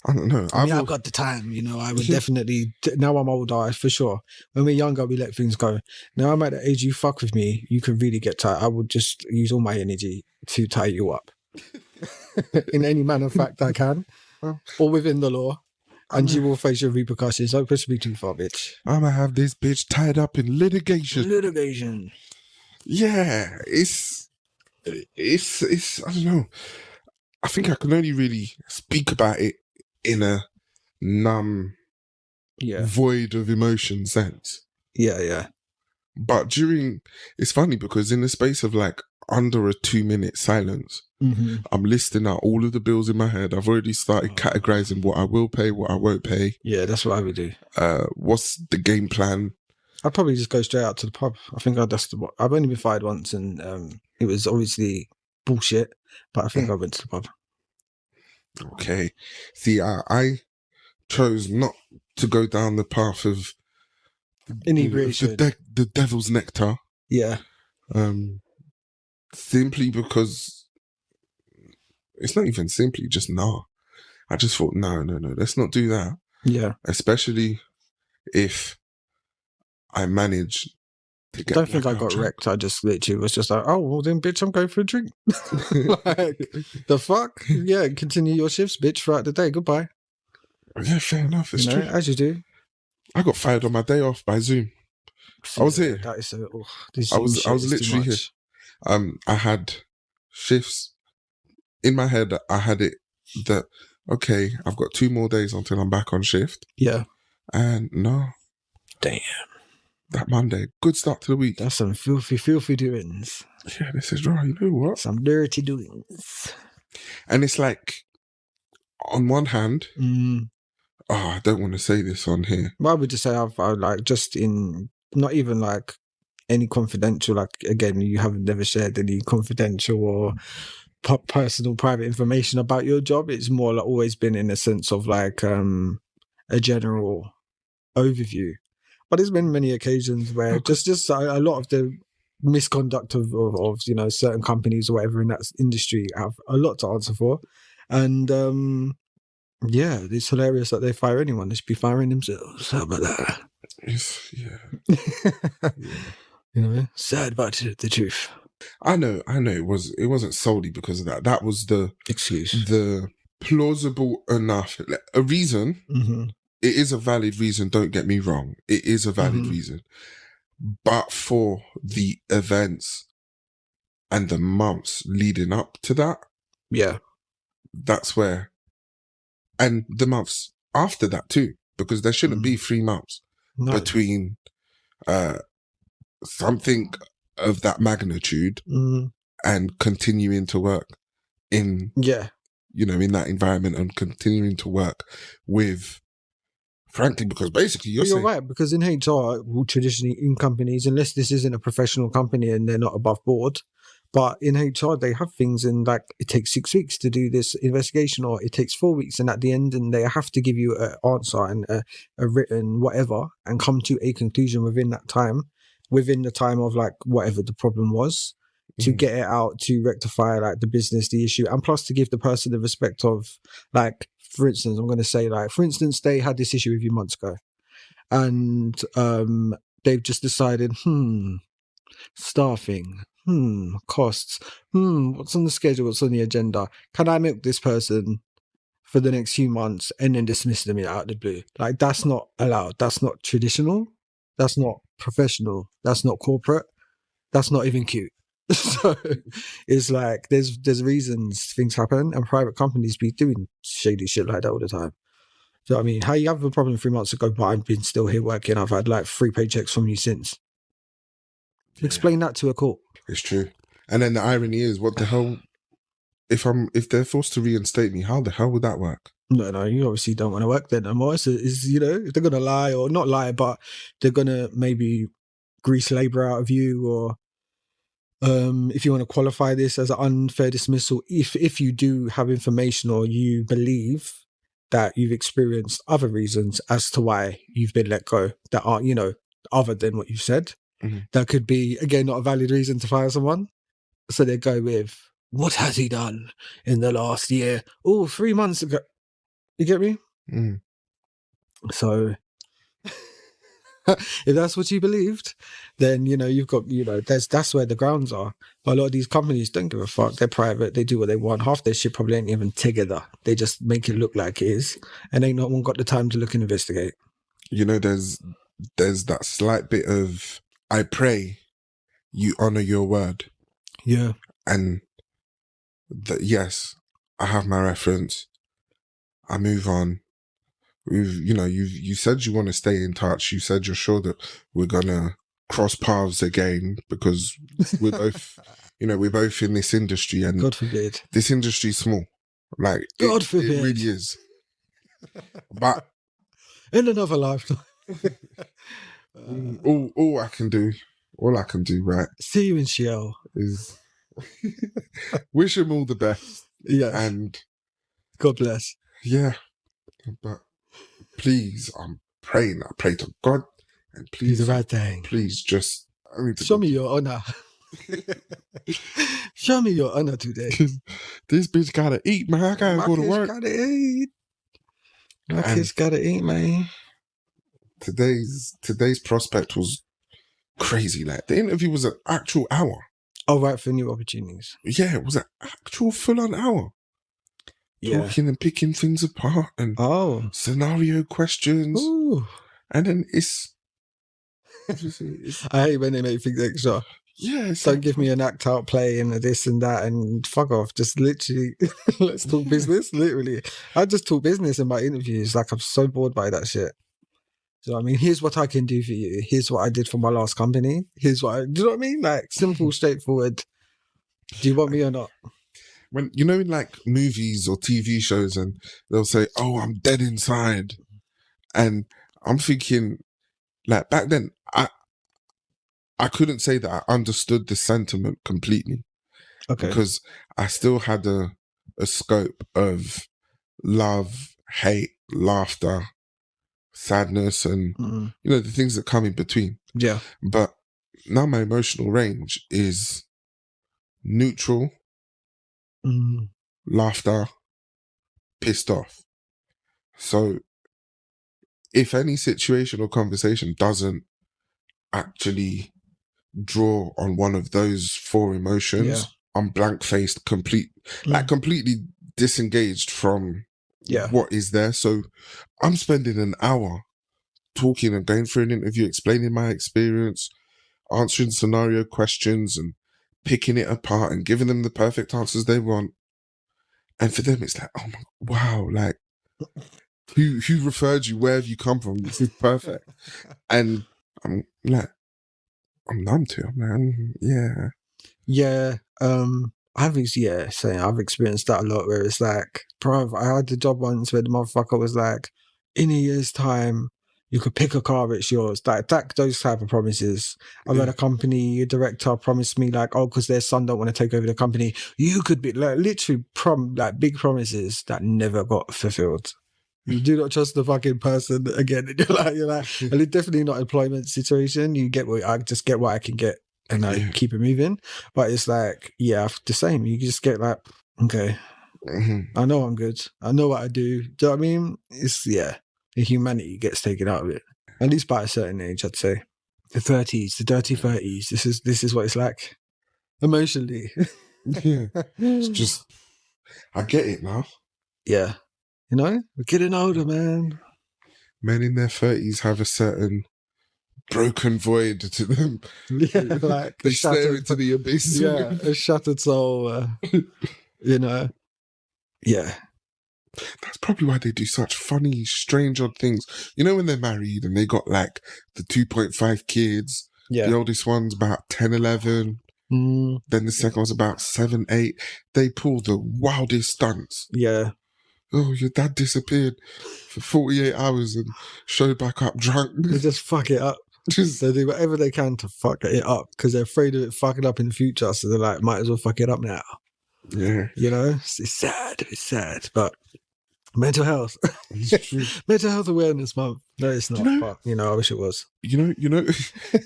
I don't know. I've got the time, I would definitely, now I'm older, for sure. When we're younger, we let things go. Now I'm at the age, you fuck with me, you can really get tight. I would just use all my energy to tie you up. In any manner of fact I can. Or within the law. And you will face your repercussions. Don't push me too far, bitch. I'm gonna have this bitch tied up in litigation. Yeah, it's I don't know. I think I can only really speak about it in a numb, void of emotion sense. Yeah. But it's funny because in the space of like under a 2-minute silence, I'm listing out all of the bills in my head. I've already started categorizing what I will pay, what I won't pay. Yeah, that's what I would do. What's the game plan? I'd probably just go straight out to the pub. I think I've only been fired once, and it was obviously bullshit, but I think I went to the pub. Okay. See, I chose not to go down the path of inebriation, the devil's nectar. Yeah. Simply because it's not even simply just no. I just thought no, let's not do that. Yeah. Especially if I manage to get. I don't think I got wrecked. I just literally was just like, oh well, then bitch, I'm going for a drink. Like, the fuck? Yeah, continue your shifts, bitch, throughout the day. Goodbye. Yeah, fair enough. It's true. As you do. I got fired on my day off by Zoom. I was here. That is so. I was literally here. I had shifts in my head. I had it that okay, I've got 2 more days until I'm back on shift. Yeah. And no. Damn. That Monday, good start to the week. That's some filthy doings. Yeah, this is right. You know what? Some dirty doings. And it's like, on one hand, I don't want to say this on here. Well, I would just say I've like just in not even like any confidential. Like again, you haven't never shared any confidential or personal private information about your job. It's more like always been in a sense of like a general overview. But there's been many occasions where just a lot of the misconduct of certain companies or whatever in that industry have a lot to answer for. And yeah, it's hilarious that they fire anyone. They should be firing themselves. How about that? Yeah. Sad but the truth. I know it wasn't solely because of that. That was the excuse. The plausible enough. A reason, Mm-hmm. it is a valid reason, don't get me wrong. It is a valid reason. But for the events and the months leading up to that, Yeah. that's where, and the months after that too, because there shouldn't be 3 months No. between something of that magnitude and continuing to work in, Yeah. you know, in that environment and continuing to work with, frankly, because basically you're You're saying, right, because in HR, well, traditionally in companies, unless this isn't a professional company and they're not above board, but in HR, they have things and like it takes 6 weeks to do this investigation, or it takes 4 weeks, and at the end, and they have to give you an answer and a written whatever, and come to a conclusion within that time, within the time of like whatever the problem was, to get it out, to rectify like the business, the issue, and plus to give the person the respect of like, for instance, I'm going to say like, for instance, they had this issue with you months ago, and they've just decided, staffing, costs, what's on the schedule, what's on the agenda? Can I milk this person for the next few months and then dismiss them out of the blue? Like, that's not allowed. That's not traditional. That's not professional. That's not corporate. That's not even cute. So it's like there's reasons things happen, and private companies be doing shady shit like that all the time. So I mean, how you have a problem 3 months ago, but I've been still here working. I've had like 3 paychecks from you since. Yeah. Explain that to a court. it's true. And then the irony is, what the hell, if they're forced to reinstate me, how the hell would that work? No, you obviously don't want to work there no more. So is, you know, if they're gonna lie, or not lie, but they're gonna maybe grease labor out of you, or if you want to qualify this as an unfair dismissal, if you do have information or you believe that you've experienced other reasons as to why you've been let go that are, you know, other than what you've said, that could be, again, not a valid reason to fire someone. So they go with, what has he done in the last year? Oh, 3 months ago. You get me? So if that's what you believed, then, you know, you've got, you know, that's where the grounds are. But a lot of these companies don't give a fuck. They're private. They do what they want. Half their shit probably ain't even together. They just make it look like it is. And ain't no one got the time to look and investigate. You know, there's that slight bit of, I pray you honor your word. Yeah. And yes, I have my reference. I move on. You said you want to stay in touch. You said you're sure that we're gonna cross paths again, because we're both, we're both in this industry, and God forbid, this industry's small. Like, God forbid, it really is. But in another lifetime, all I can do, right? See you in Sheol. Is wish him all the best. Yeah, and God bless. Yeah, but please, I'm praying. I pray to God, and please, do the right thing. Please, just show me your honor. Show me your honor today. This bitch gotta eat, man. I gotta go to work. Gotta eat. My kids gotta eat, man. Today's prospect was crazy. Like, the interview was an actual hour. Oh, right, for new opportunities. Yeah, it was an actual full-on hour. Yeah. Talking and picking things apart and scenario questions. Ooh. And then I hate when they make things extra. Yeah. Don't give me an act out play and this and that and fuck off. Just literally, let's talk business. Literally. I just talk business in my interviews. Like, I'm so bored by that shit. So, I mean, here's what I can do for you. Here's what I did for my last company. Here's what do you know what I mean? Like, simple, straightforward. Do you want me or not? When, in like movies or TV shows, and they'll say, oh, I'm dead inside. And I'm thinking, like, back then, I couldn't say that I understood the sentiment completely. Okay. Because I still had a scope of love, hate, laughter, sadness, and, the things that come in between. Yeah. But now my emotional range is neutral, laughter, pissed off. So if any situation or conversation doesn't actually draw on one of those 4 emotions, I'm blank-faced, completely disengaged from Yeah. what is there. So I'm spending an hour talking and going through an interview, explaining my experience, answering scenario questions and picking it apart and giving them the perfect answers they want. And for them, it's like, oh my, wow, like, who referred you? Where have you come from? This is perfect. And I'm like, I'm numb to it. I'm like, yeah. I've experienced that a lot where it's like, bruv, I had the job once where the motherfucker was like, in a year's time, you could pick a car, it's yours. That those type of promises. I've had a company director promised me like, oh, because their son don't want to take over the company, you could be like literally big promises that never got fulfilled. You do not trust the fucking person again. You're like, and it's definitely not employment situation. You get what I just get what I can get, and I keep it moving. But it's like, yeah, the same. You just get like, okay, I know I'm good. I know what I do. Do you know what I mean? It's the humanity gets taken out of it. At least by a certain age, I'd say. The 30s, the dirty 30s. This is what it's like emotionally. Yeah, it's just, I get it now. Yeah. You know, we're getting older, man. Men in their 30s have a certain broken void to them. Yeah, like they stare into the abyss. Yeah, a shattered soul. You know, yeah. That's probably why they do such funny, strange, odd things. You know, when they're married and they got like the 2.5 kids. Yeah. The oldest one's about 10, 11. Then the second one's about 7, 8. They pull the wildest stunts. Yeah. Oh, your dad disappeared for 48 hours and showed back up drunk. They just fuck it up. They do whatever they can to fuck it up because they're afraid of it fucking up in the future. So they're like, might as well fuck it up now. Yeah. You know, it's sad. But mental health. Mental health awareness month. No, it's not. But, I wish it was. You know,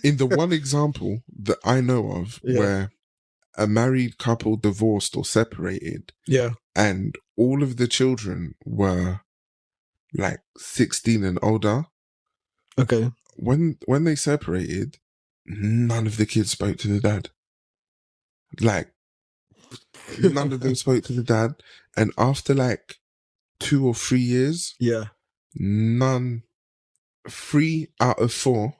in the one example that I know of where a married couple divorced or separated. Yeah. And all of the children were like 16 and older. Okay. When they separated, none of the kids spoke to the dad. Like, none of them spoke to the dad. And after like 2 or 3 years, 3 out of 4,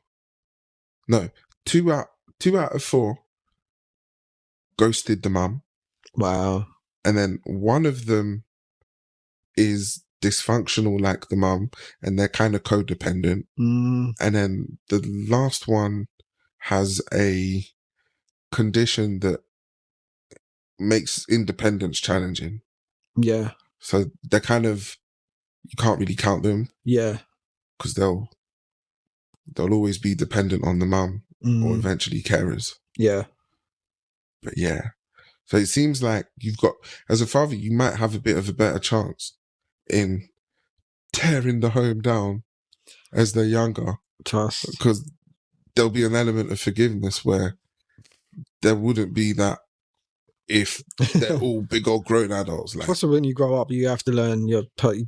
no, 2 out of 4 ghosted the mum. Wow. And then one of them is dysfunctional like the mum, and they're kind of codependent. And then the last one has a condition that makes independence challenging. Yeah. So they're kind of, you can't really count them. Yeah. Because they'll always be dependent on the mum or eventually carers. Yeah. But yeah. So it seems like you've got, as a father, you might have a bit of a better chance in tearing the home down as they're younger. Trust. Because there'll be an element of forgiveness where there wouldn't be that if they're all big old grown adults. Like, also, when you grow up, you have to learn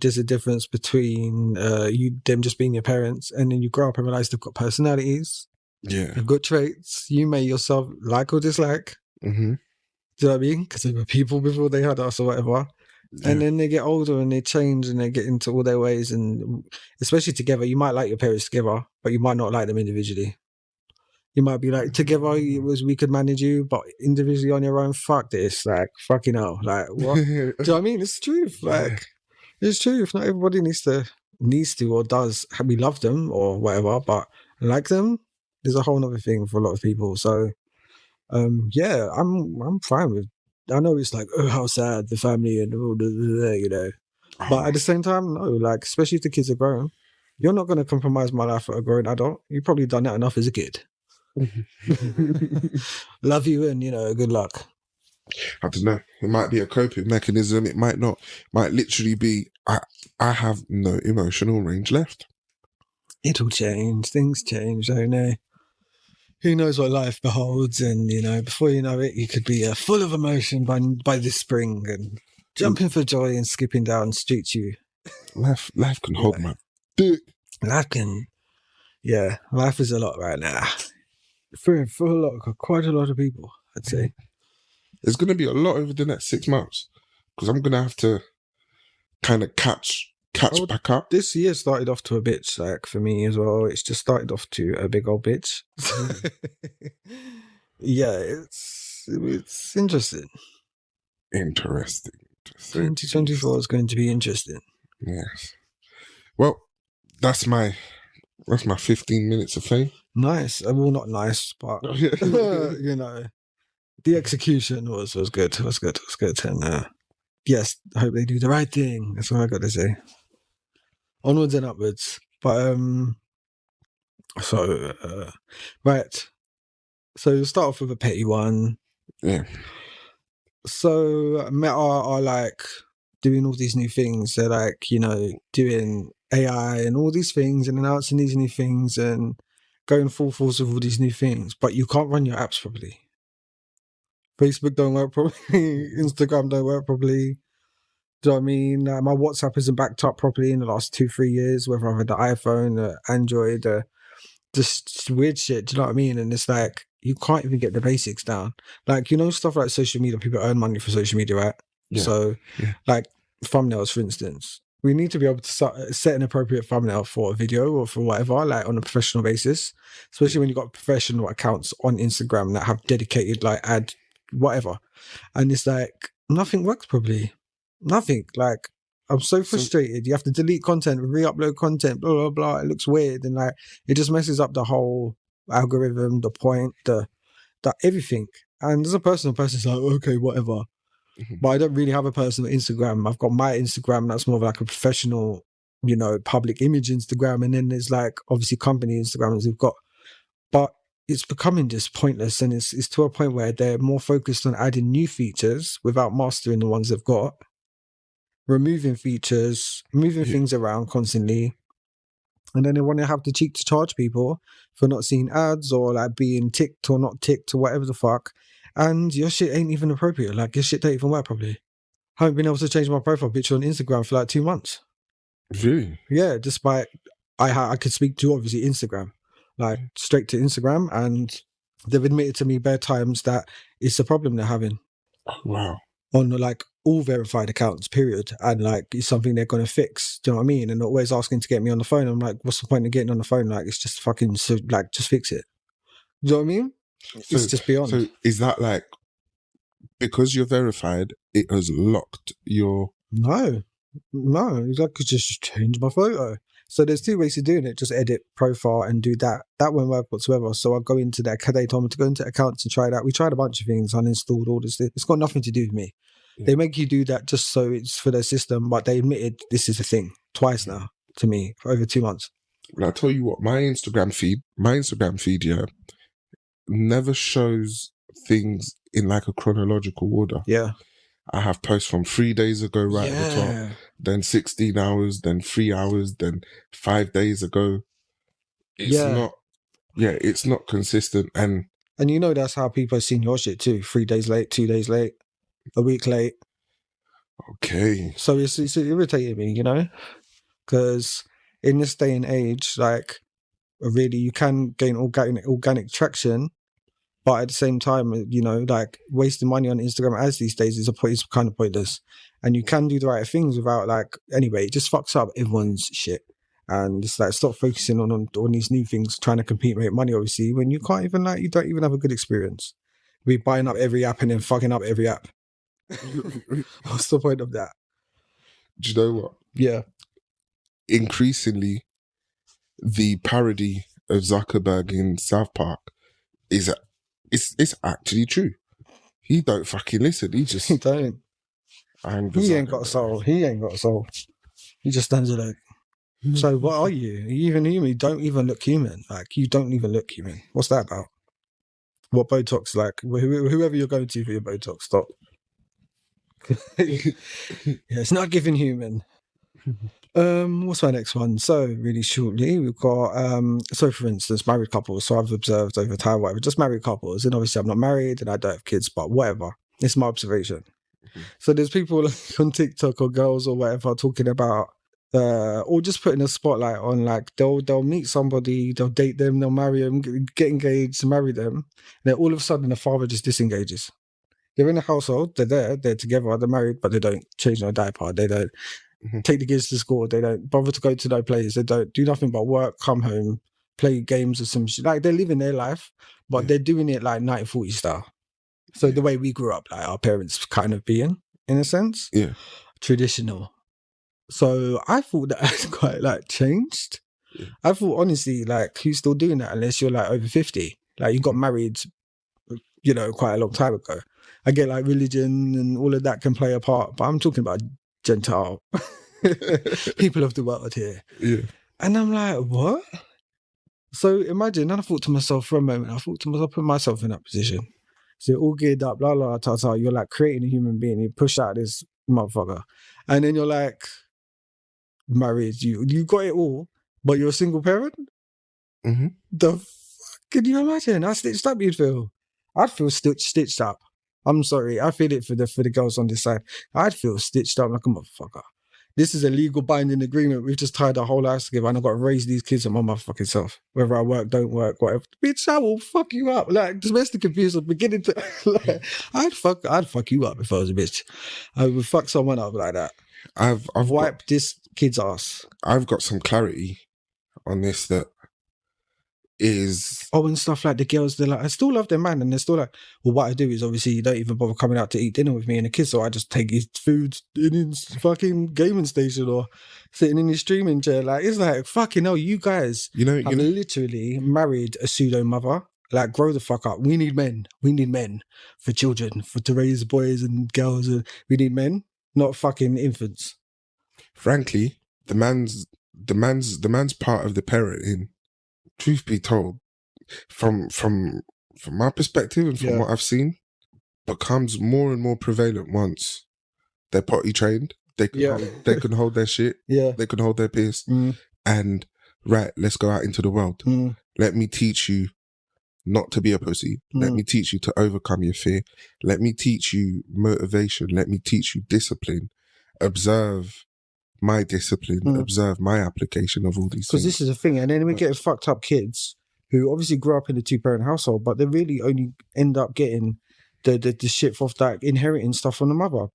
there's a difference between them just being your parents, and then you grow up and realize they've got personalities. Yeah. They've got traits you may yourself like or dislike. Mm-hmm. Do you know what I mean? Because they were people before they had us or whatever. Yeah. And then they get older and they change and they get into all their ways. And especially together, you might like your parents together, but you might not like them individually. You might be like, together we could manage you, but individually on your own, fuck this. Like, fucking hell. Like, what? Do you know what I mean? It's truth. Like, it's truth. Not everybody needs to or does. We love them or whatever, but like them, there's a whole other thing for a lot of people. So, yeah, I'm fine with. I know it's like, oh, how sad the family and all the. But at the same time, no, like, especially if the kids are grown, you're not going to compromise my life for a grown adult. You've probably done that enough as a kid. Love you and, good luck. I don't know. It might be a coping mechanism. It might not. Might literally be, I have no emotional range left. It'll change. Things change, don't they? Who knows what life beholds, and before you know it, you could be full of emotion by this spring and jumping for joy and skipping down Street View. Life can hold my dick. Life is a lot right now. For quite a lot of people, I'd say. There's going to be a lot over the next 6 months, because I'm gonna have to kind of catch back up. This year started off to a bitch, like for me as well. It's just started off to a big old bitch. Yeah, it's interesting. Interesting. 2024 is going to be interesting. Yes. Well, that's my 15 minutes of fame. Nice. Well, not nice, but you know, the execution was good. Was good. And yes, I hope they do the right thing. That's what I got to say. Onwards and upwards. But right. So we'll start off with a petty one. Yeah. So Meta are like doing all these new things. They're like, you know, doing AI and all these things and announcing these new things and going full force with all these new things. But you can't run your apps properly. Facebook don't work properly. Instagram don't work properly. Do you know what I mean? My WhatsApp isn't backed up properly in the last 2-3 years, whether I've had the iPhone, the Android, just weird shit. Do you know what I mean? And it's like, you can't even get the basics down. Like, you know, stuff like social media, people earn money for social media, right? Yeah. So, like thumbnails, for instance, we need to be able to set an appropriate thumbnail for a video or for whatever, like on a professional basis, especially when you've got professional accounts on Instagram that have dedicated, like, ad whatever. And it's like, nothing works properly. Nothing. Like, I'm so frustrated. You have to delete content, re-upload content, blah, blah, blah. It looks weird. And like, it just messes up the whole algorithm, the point, the everything. And as a personal person, it's like, okay, whatever. But I don't really have a personal Instagram. I've got my Instagram. That's more of like a professional, you know, public image Instagram. And then there's like, obviously, company Instagrams we've got. But it's becoming just pointless. And it's to a point where they're more focused on adding new features without mastering the ones they've got. Removing features, moving things around constantly. And then they want to have the cheek to charge people for not seeing ads or like being ticked or not ticked or whatever the fuck. And your shit ain't even appropriate. Like, your shit don't even work properly. I haven't been able to change my profile picture on Instagram for like 2 months. Really? Yeah, despite I could speak to obviously Instagram, like straight to Instagram, and they've admitted to me bare times that it's a problem they're having. Oh, wow. On like all verified accounts, period. And like, it's something they're going to fix. Do you know what I mean? And always asking to get me on the phone. I'm like, what's the point of getting on the phone? Like, it's just fucking, like, just fix it. Do you know what I mean? It's just beyond. So is that like, because you're verified, it has locked your... No, I could just change my photo. So there's 2 ways of doing it. Just edit profile and do that. That won't work whatsoever. So I go into that. They told me to go into accounts and try that. We tried a bunch of things, uninstalled all this. It's got nothing to do with me. Yeah. They make you do that just so it's for their system, but they admitted this is a thing twice now to me for over 2 months. Well, I'll tell you what, my Instagram feed, yeah, never shows things in like a chronological order. Yeah. I have posts from 3 days ago right at the top, then 16 hours, then 3 hours, then 5 days ago. It's not consistent. And you know that's how people have seen your shit too. 3 days late, 2 days late, a week late. Okay. So it's irritating me, you know? Because in this day and age, like, really, you can gain organic traction, but at the same time, you know, like, wasting money on Instagram ads these days is kind of pointless. And you can do the right things without, like, anyway, it just fucks up everyone's shit. And it's like, stop focusing on these new things, trying to compete and make money, obviously, when you can't even, like, you don't even have a good experience. We're buying up every app and then fucking up every app. What's the point of that? Do you know what? Yeah. Increasingly, the parody of Zuckerberg in South Park is it's actually true. He don't fucking listen. He don't. He ain't got a soul. He just stands alone. So what are you? Are you even human? You don't even look human. Like, you don't even look human. What's that about? What Botox like? Whoever you're going to for your Botox, stop. Yeah, it's not giving human. What's my next one? So really shortly, we've got so for instance, married couples. So I've observed over time, whatever, just married couples, and obviously I'm not married and I don't have kids, but whatever. It's my observation. So there's people on TikTok or girls or whatever talking about or just putting a spotlight on, like, they'll meet somebody, they'll date them, they'll marry them, get engaged, marry them, and then all of a sudden the father just disengages. They're in a household. They're together. They're married, but they don't change no diaper. They don't take the kids to school. They don't bother to go to no place. They don't do nothing but work, come home, play games or some shit. Like, they're living their life, but they're doing it like 1940 style. So the way we grew up, like our parents kind of being, in a sense, traditional. So I thought that had quite like changed. Yeah. I thought, honestly, like, who's still doing that unless you're like over 50? Like, you got married, you know, quite a long time ago. I get like religion and all of that can play a part, but I'm talking about Gentile people of the world here. Yeah. And I'm like, what? So imagine, and I thought to myself for a moment, put myself in that position. So all geared up, blah, blah, blah, blah. You're like creating a human being. You push out this motherfucker. And then you're like, married, you got it all, but you're a single parent? Mm-hmm. The fuck, can you imagine? How stitched up you'd feel? I'd feel stitched up. I'm sorry, I feel it for the girls on this side. I'd feel stitched up like a motherfucker. This is a legal binding agreement. We've just tied our whole lives together and I've got to raise these kids on my motherfucking self. Whether I work, don't work, whatever. Bitch, I will fuck you up. Like, domestic abuse was beginning to... like, I'd fuck you up if I was a bitch. I would fuck someone up like that. I've wiped this kid's ass. I've got some clarity on this that is... Oh, and stuff like the girls, they're like, I still love their man, and they're still like, well, what I do is obviously you don't even bother coming out to eat dinner with me and the kids, so I just take his food in his fucking gaming station or sitting in his streaming chair. Like, it's like, fucking hell, you guys have literally married a pseudo mother. Like, grow the fuck up. We need men. We need men for children, to raise boys and girls. And we need men, not fucking infants. Frankly, the man's part of the parenting. Truth be told, from my perspective and from what I've seen, becomes more and more prevalent once they're potty trained. They can hold their shit. Yeah, they can hold their piss. And right, let's go out into the world. Let me teach you not to be a pussy. Let me teach you to overcome your fear. Let me teach you motivation. Let me teach you discipline. Observe my discipline, observe my application of all these things. Because this is a thing, and then we get fucked up kids who obviously grew up in a 2-parent household, but they really only end up getting the shit off that inheriting stuff from the mother.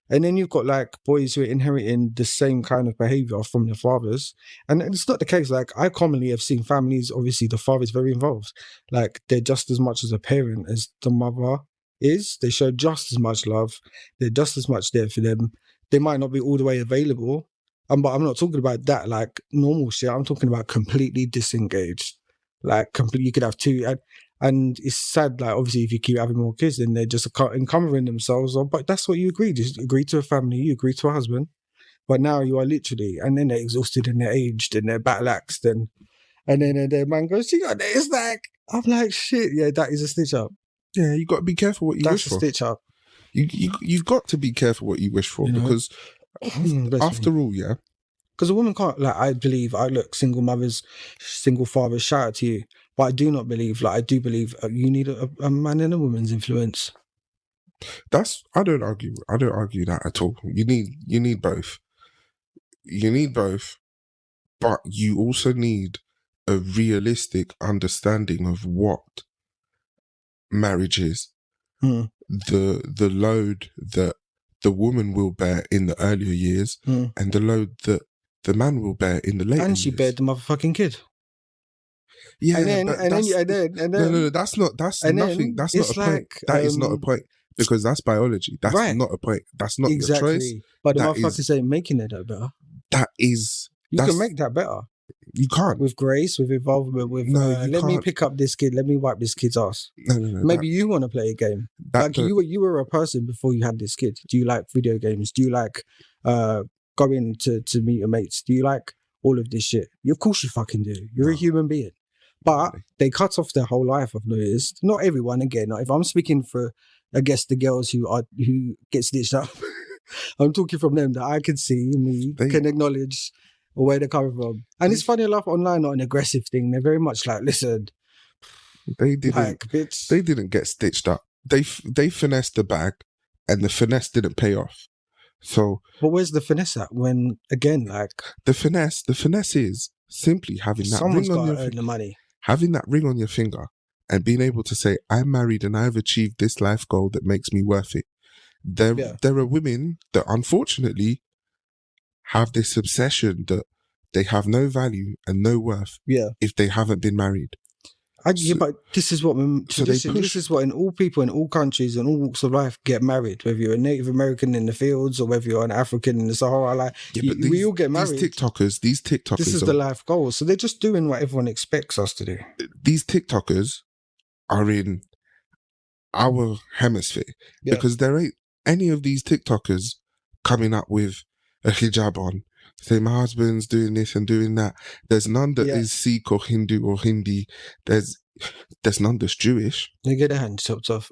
And then you've got like boys who are inheriting the same kind of behavior from their fathers, and it's not the case. Like, I commonly have seen families, obviously the father is very involved, like they're just as much as a parent as the mother is. They show just as much love, they're just as much there for them. They might not be all the way available, but I'm not talking about that like normal shit. I'm talking about completely disengaged. Like, you could have two, and it's sad. Like, obviously, if you keep having more kids, then they're just encumbering themselves. But that's what you agreed. You agree to a family, you agree to a husband. But now you are literally, and then they're exhausted and they're aged and they're battle-axed, and then their man goes, "You got this." Like, I'm like, shit. Yeah, that is a stitch up. Yeah, you got to be careful what you wish for. That's a stitch up. You've got to be careful what you wish for, because after all, because a woman can't, like, I believe, look, single mothers, single fathers, shout out to you, but I do not believe, like, I do believe you need a man and a woman's influence. I don't argue that at all. You need both. You need both, but you also need a realistic understanding of what marriage is. The load that the woman will bear in the earlier years and the load that the man will bear in the later years. And she bared the motherfucking kid. Yeah, and then no, that's not nothing. That's not a point. That is not a point, because that's biology. That's not a point. That's not your choice. But the motherfuckers ain't making it no better. You can make that better. You can't. With grace, with involvement, with let me pick up this kid, let me wipe this kid's ass. No. Maybe you want to play a game. Like, you were a person before you had this kid. Do you like video games? Do you like going to meet your mates? Do you like all of this shit? Of course you fucking do. You're a human being. But they cut off their whole life, I've noticed. Not everyone, again. If I'm speaking for, I guess, the girls who get stitched up, I'm talking from them that I can see, can acknowledge where they're coming from. And it's funny enough, online, not an aggressive thing. They're very much like, listen, they didn't get stitched up. They finessed the bag, and the finesse didn't pay off. So, but where's the finesse at? When, again, like, the finesse is simply having that ring on your finger. The money. Having that ring on your finger and being able to say, I'm married and I've achieved this life goal that makes me worth it. There are women that unfortunately have this obsession that they have no value and no worth if they haven't been married. But this is what this is what in all people in all countries and all walks of life get married. Whether you're a Native American in the fields or whether you're an African in the Sahara, we all get married. These TikTokers. This is the life goal. So they're just doing what everyone expects us to do. These TikTokers are in our hemisphere because there ain't any of these TikTokers coming up with a hijab on. Say my husband's doing this and doing that. There's none that is Sikh or Hindu or Hindi. There's none that's Jewish. They get their hands chopped off.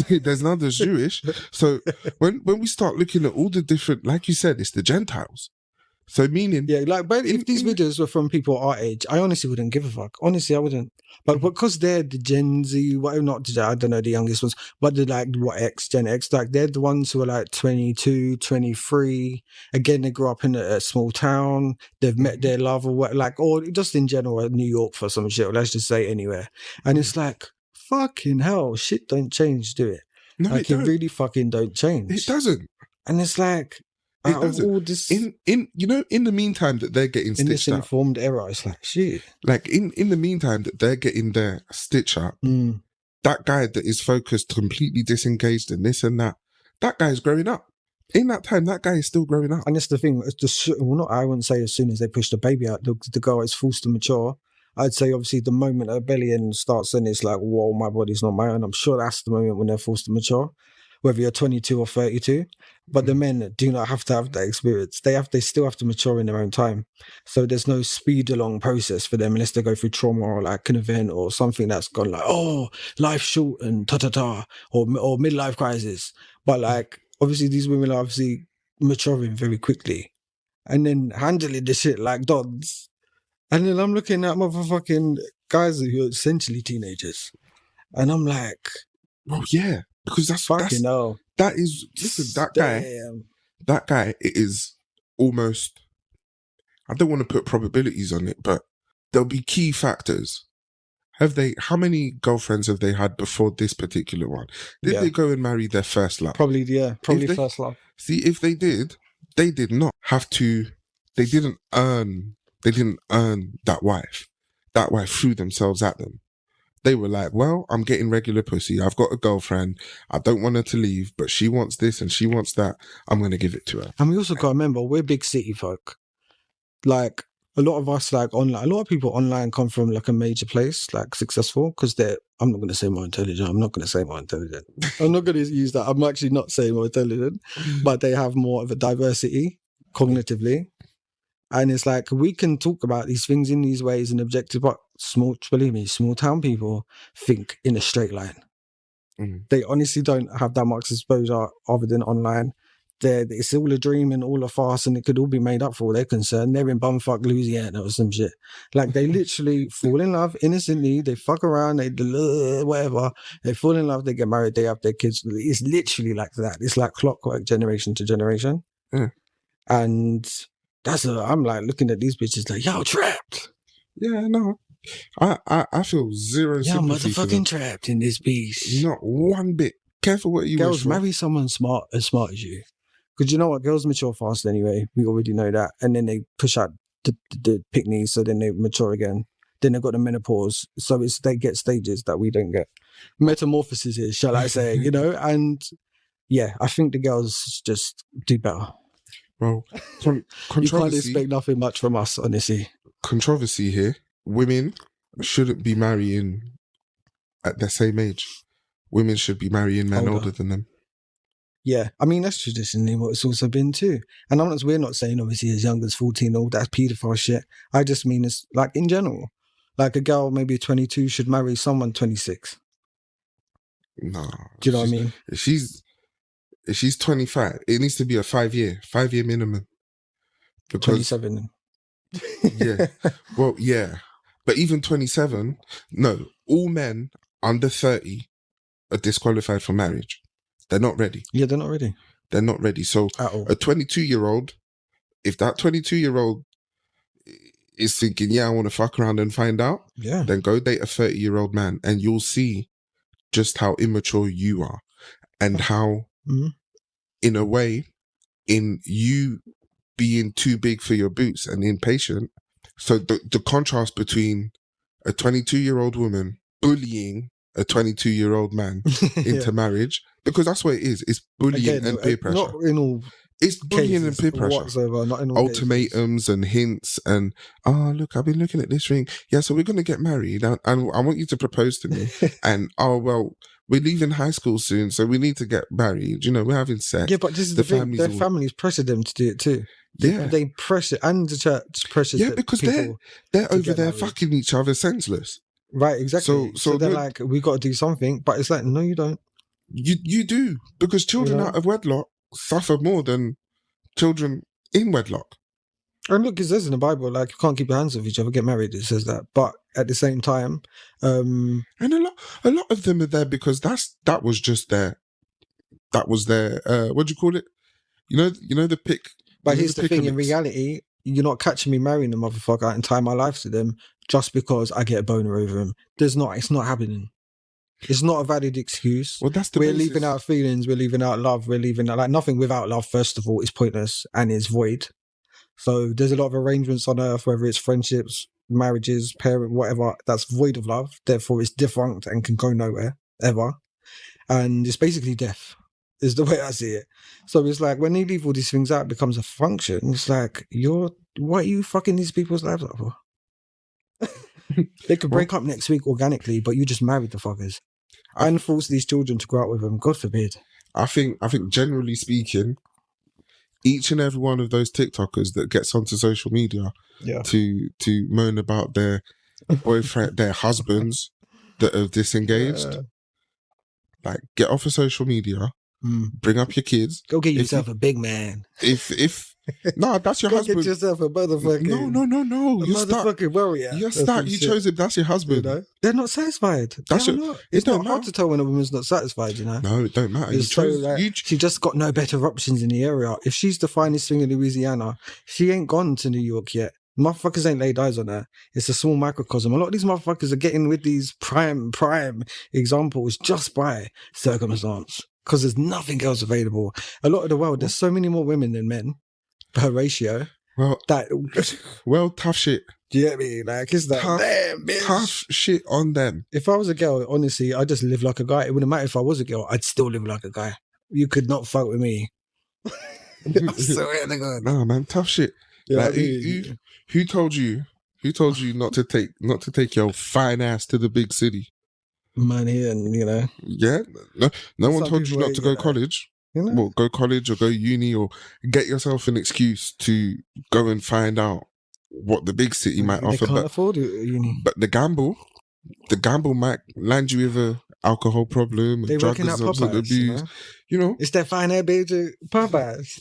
There's none that's Jewish. So when we start looking at all the different, like you said, it's the Gentiles. So meaning... but if these videos were from people our age, I honestly wouldn't give a fuck. Honestly, I wouldn't. But because they're the Gen Z, I don't know the youngest ones, but they're like, Gen X, like they're the ones who are like 22, 23. Again, they grew up in a small town. They've met their love or just in general, New York for some shit, or let's just say anywhere. And it's like, fucking hell, shit don't change, do it? No, it really fucking don't change. It doesn't. And it's like... It doesn't. All this, in the meantime that they're getting stitched in this informed era, it's like shit. Like in the meantime that they're getting their stitch up, that guy that is focused, completely disengaged, and this and that guy is growing up. In that time, that guy is still growing up. And that's the thing. I wouldn't say as soon as they push the baby out, the girl is forced to mature. I'd say obviously the moment her belly end starts, and it's like, whoa, my body's not my own. I'm sure that's the moment when they're forced to mature. Whether you're 22 or 32, but the men do not have to have that experience. They still have to mature in their own time. So there's no speed along process for them unless they go through trauma or like an event or something that's gone like, oh, life short and or midlife crisis. But like, obviously these women are obviously maturing very quickly and then handling the shit like dogs. And then I'm looking at motherfucking guys who are essentially teenagers. And I'm like, well, yeah. Because that is, listen, that guy, it is almost, I don't want to put probabilities on it, but there'll be key factors. How many girlfriends have they had before this particular one? Did they go and marry their first love? Probably first love. See, if they did not have to, they didn't earn that wife. That wife threw themselves at them. They were like, well, I'm getting regular pussy. I've got a girlfriend. I don't want her to leave, but she wants this and she wants that. I'm going to give it to her. And we also got to remember, we're big city folk. Like, a lot of us, like, online, a lot of people online come from, like, a major place, like, successful, because I'm not going to say more intelligent. I'm not going to use that. I'm actually not saying more intelligent, but they have more of a diversity cognitively. And it's like, we can talk about these things in these ways and objective, but believe me, small town people think in a straight line. They honestly don't have that much exposure other than online. It's all a dream and all a farce, and it could all be made up for all they're concerned. They're in bumfuck Louisiana or some shit. Like, they literally fall in love innocently. They fuck around, whatever. They fall in love, they get married, they have their kids. It's literally like that. It's like clockwork, generation to generation. And I'm like looking at these bitches like, y'all trapped. Yeah, no. I feel zero sympathy. Y'all motherfucking trapped in this beast. Not one bit. Careful what you wish for. Girls, marry someone as smart as you. Because you know what? Girls mature fast anyway. We already know that. And then they push out the pick-knees, so then they mature again. Then they've got the menopause. So they get stages that we don't get. Metamorphosis is, shall I say, you know? And yeah, I think the girls just do better. Well, controversy. You can't expect nothing much from us, honestly. Controversy here. Women shouldn't be marrying at their same age. Women should be marrying men older than them. Yeah, I mean, that's traditionally what it's also been too. And we're not saying obviously as young as 14, all that's paedophile shit. I just mean it's like in general. Like a girl maybe 22 should marry someone 26. No. Do you know what I mean? If she's 25, it needs to be a 5 year minimum. Because 27. Yeah. Well, yeah. But even 27, no, all men under 30 are disqualified for marriage. They're not ready. Yeah, they're not ready. They're not ready. So a 22-year-old, if that 22-year-old is thinking, yeah, I want to fuck around and find out, Yeah. then go date a 30-year-old man and you'll see just how immature you are and how, in a way, in you being too big for your boots and impatient. So the contrast between a 22-year-old woman bullying a 22-year-old man into marriage, because that's what it is. It's bullying and peer pressure. Not in all It's bullying and peer pressure. whatsoever, not in all Ultimatums and hints and, oh, look, I've been looking at this ring. Yeah, so we're going to get married and I want you to propose to me. And, oh, well, we're leaving high school soon, so we need to get married. You know, we're having sex. Yeah, but this is the thing. Their families pressure them to do it too. They pressure, and the church pressures. Yeah, because they're over there fucking each other senseless. Right, exactly. So they're like, we got to do something, but it's like, no, you don't. You do, because children out of wedlock suffer more than children in wedlock. And look, it says in the Bible, like, you can't keep your hands off each other, get married. It says that, but at the same time, and a lot of them are there because that was their what do you call it? You know the pick. But here's the thing: in reality, you're not catching me marrying the motherfucker and tying my life to them just because I get a boner over him. It's not happening. It's not a valid excuse. Well, that's the We're basis. leaving out feelings. We're leaving out love. We're leaving out, like, nothing without love. First of all, is pointless and is void. So there's a lot of arrangements on earth, whether it's friendships, marriages, parent, whatever, that's void of love. Therefore, it's defunct and can go nowhere ever. And it's basically death, is the way I see it. So it's like, when they leave all these things out, it becomes a function. It's like, what are you fucking these people's lives up for? They could break up next week organically, but you just married the fuckers and force these children to grow up with them. God forbid. I think generally speaking, each and every one of those TikTokers that gets onto social media to moan about their boyfriend, their husbands that are disengaged, like, get off of social media, bring up your kids, go get yourself a big man. If no, that's your go husband. Get yourself a motherfucking no. You motherfucking warrior. You chose him. That's your husband. You know? They're not satisfied. It's not hard to tell when a woman's not satisfied. You know. No, it don't matter. She just got no better options in the area. If she's the finest thing in Louisiana, she ain't gone to New York yet. Motherfuckers ain't laid eyes on her. It's a small microcosm. A lot of these motherfuckers are getting with these prime examples just by circumstance, because there's nothing else available. A lot of the world, there's so many more women than men per ratio. Well, tough shit. Do you get me? Like, it's like, damn, bitch. Tough shit on them. If I was a girl, honestly, I'd just live like a guy. It wouldn't matter if I was a girl. I'd still live like a guy. You could not fuck with me. I swear to God. No, man, tough shit. Yeah, like, who told you not to take your fine ass to the big city? Money, and yeah, no one told you not to go college. Well, go college or go uni or get yourself an excuse to go and find out what the big city might offer. They can't afford uni. But the gamble might land you with a alcohol problem, they drug abuse. It's that fine air baby Popeyes.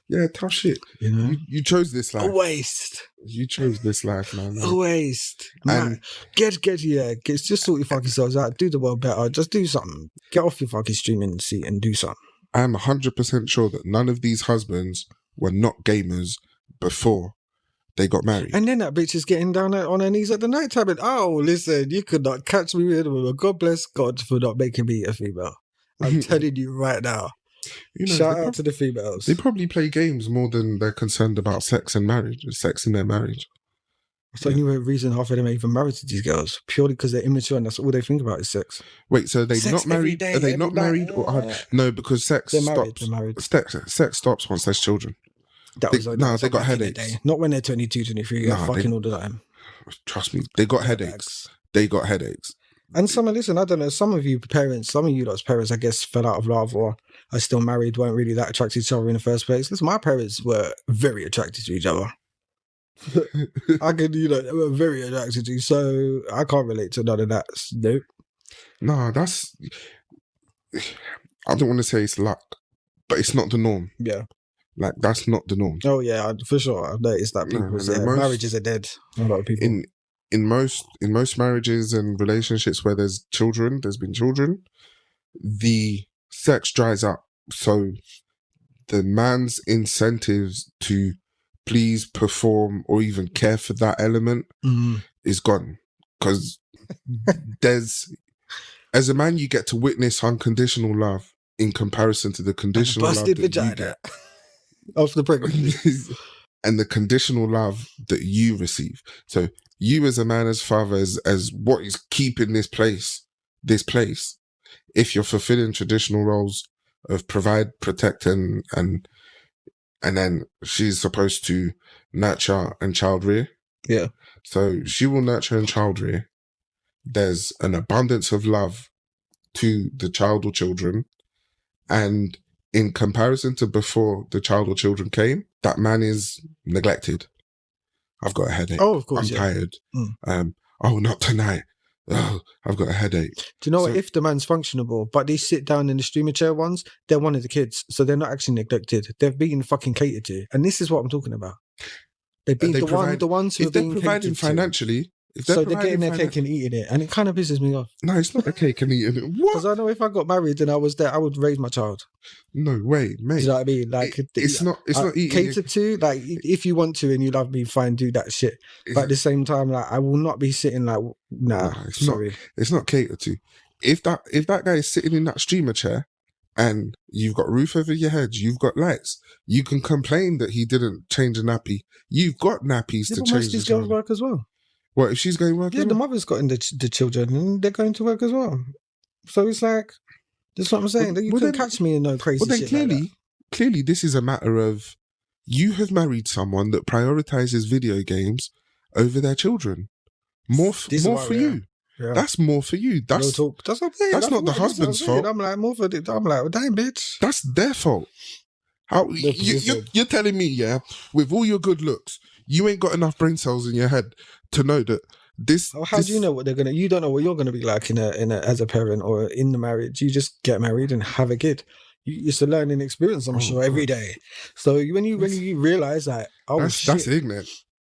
Yeah, tough shit. You chose this life. A waste. You chose this life, man. A waste. Man, get just sort your fucking selves out. Do the world better. Just do something. Get off your fucking streaming seat and do something. I'm 100% sure that none of these husbands were not gamers before they got married. And then that bitch is getting down on her knees at the night time. Oh, listen, you could not catch me with a woman. God bless God for not making me a female. I'm telling you right now. Shout out to the females. They probably play games more than they're concerned about sex and marriage, sex in their marriage. It's the only reason half of them are even married to these girls, purely because they're immature and that's all they think about is sex. Wait, so they're not married? Are they not married? No, because sex stops. They're married. Sex stops once there's children. They got headaches. Not when they're 22, 23, fucking all the time. Trust me, they got headaches. They got headaches. And listen, I don't know, some of you lot's parents, I guess, fell out of love or are still married, weren't really that attracted to each other in the first place. Listen, my parents were very attracted to each other. They were very attracted to, so I can't relate to none of that. Nope. No, I don't want to say it's luck, but it's not the norm. Yeah. Like, that's not the norm. Oh yeah, for sure. I've noticed that marriages are dead. A lot of people. In most marriages and relationships where there's been children, the sex dries up. So the man's incentives to please, perform, or even care for that element is gone. Because as a man, you get to witness unconditional love in comparison to the conditional love that you get. After the pregnancy. And the conditional love that you receive. So you as a man, as father, as what is keeping this place, if you're fulfilling traditional roles of provide, protect, and then she's supposed to nurture and child rear. Yeah. So she will nurture and child rear. There's an abundance of love to the child or children. And in comparison to before the child or children came, that man is neglected. I've got a headache. Oh, of course. I'm tired. Oh, not tonight. Oh, I've got a headache. Do you know what? If the man's functionable, but they sit down in the streamer chair ones, they're one of the kids. So they're not actually neglected. They're being fucking catered to. And this is what I'm talking about. They're being the ones who are being providing catered financially. to. So they're getting their cake and eating it. And it kind of pisses me off. No, it's not a cake and eating it. What? Because I know if I got married and I was there, I would raise my child. No way, mate. Do you know what I mean? Like it's not eating. Catered to, like, if you want to and you love me, fine, do that shit. But at the same time, like, I will not be sitting like, sorry. It's not catered to. If that guy is sitting in that streamer chair and you've got roof over your head, you've got lights, you can complain that he didn't change a nappy. You've got nappies to change. Most of these girls work as well. What, if she's going to work? Yeah, the mother's got in the children and they're going to work as well. So it's like, that's what I'm saying. You can catch me in no crazy shit. Well, then clearly this is a matter of you have married someone that prioritizes video games over their children. More for you. Yeah. That's more for you. That's what I'm saying. That's not the husband's fault. I'm like, well, damn, bitch. That's their fault. You're telling me, yeah, with all your good looks, you ain't got enough brain cells in your head to know that this. How do you know what they're gonna? You don't know what you're gonna be like in a as a parent or in the marriage. You just get married and have a kid. It's a learning experience, I'm sure, every day. So when you realize that, that's ignorant.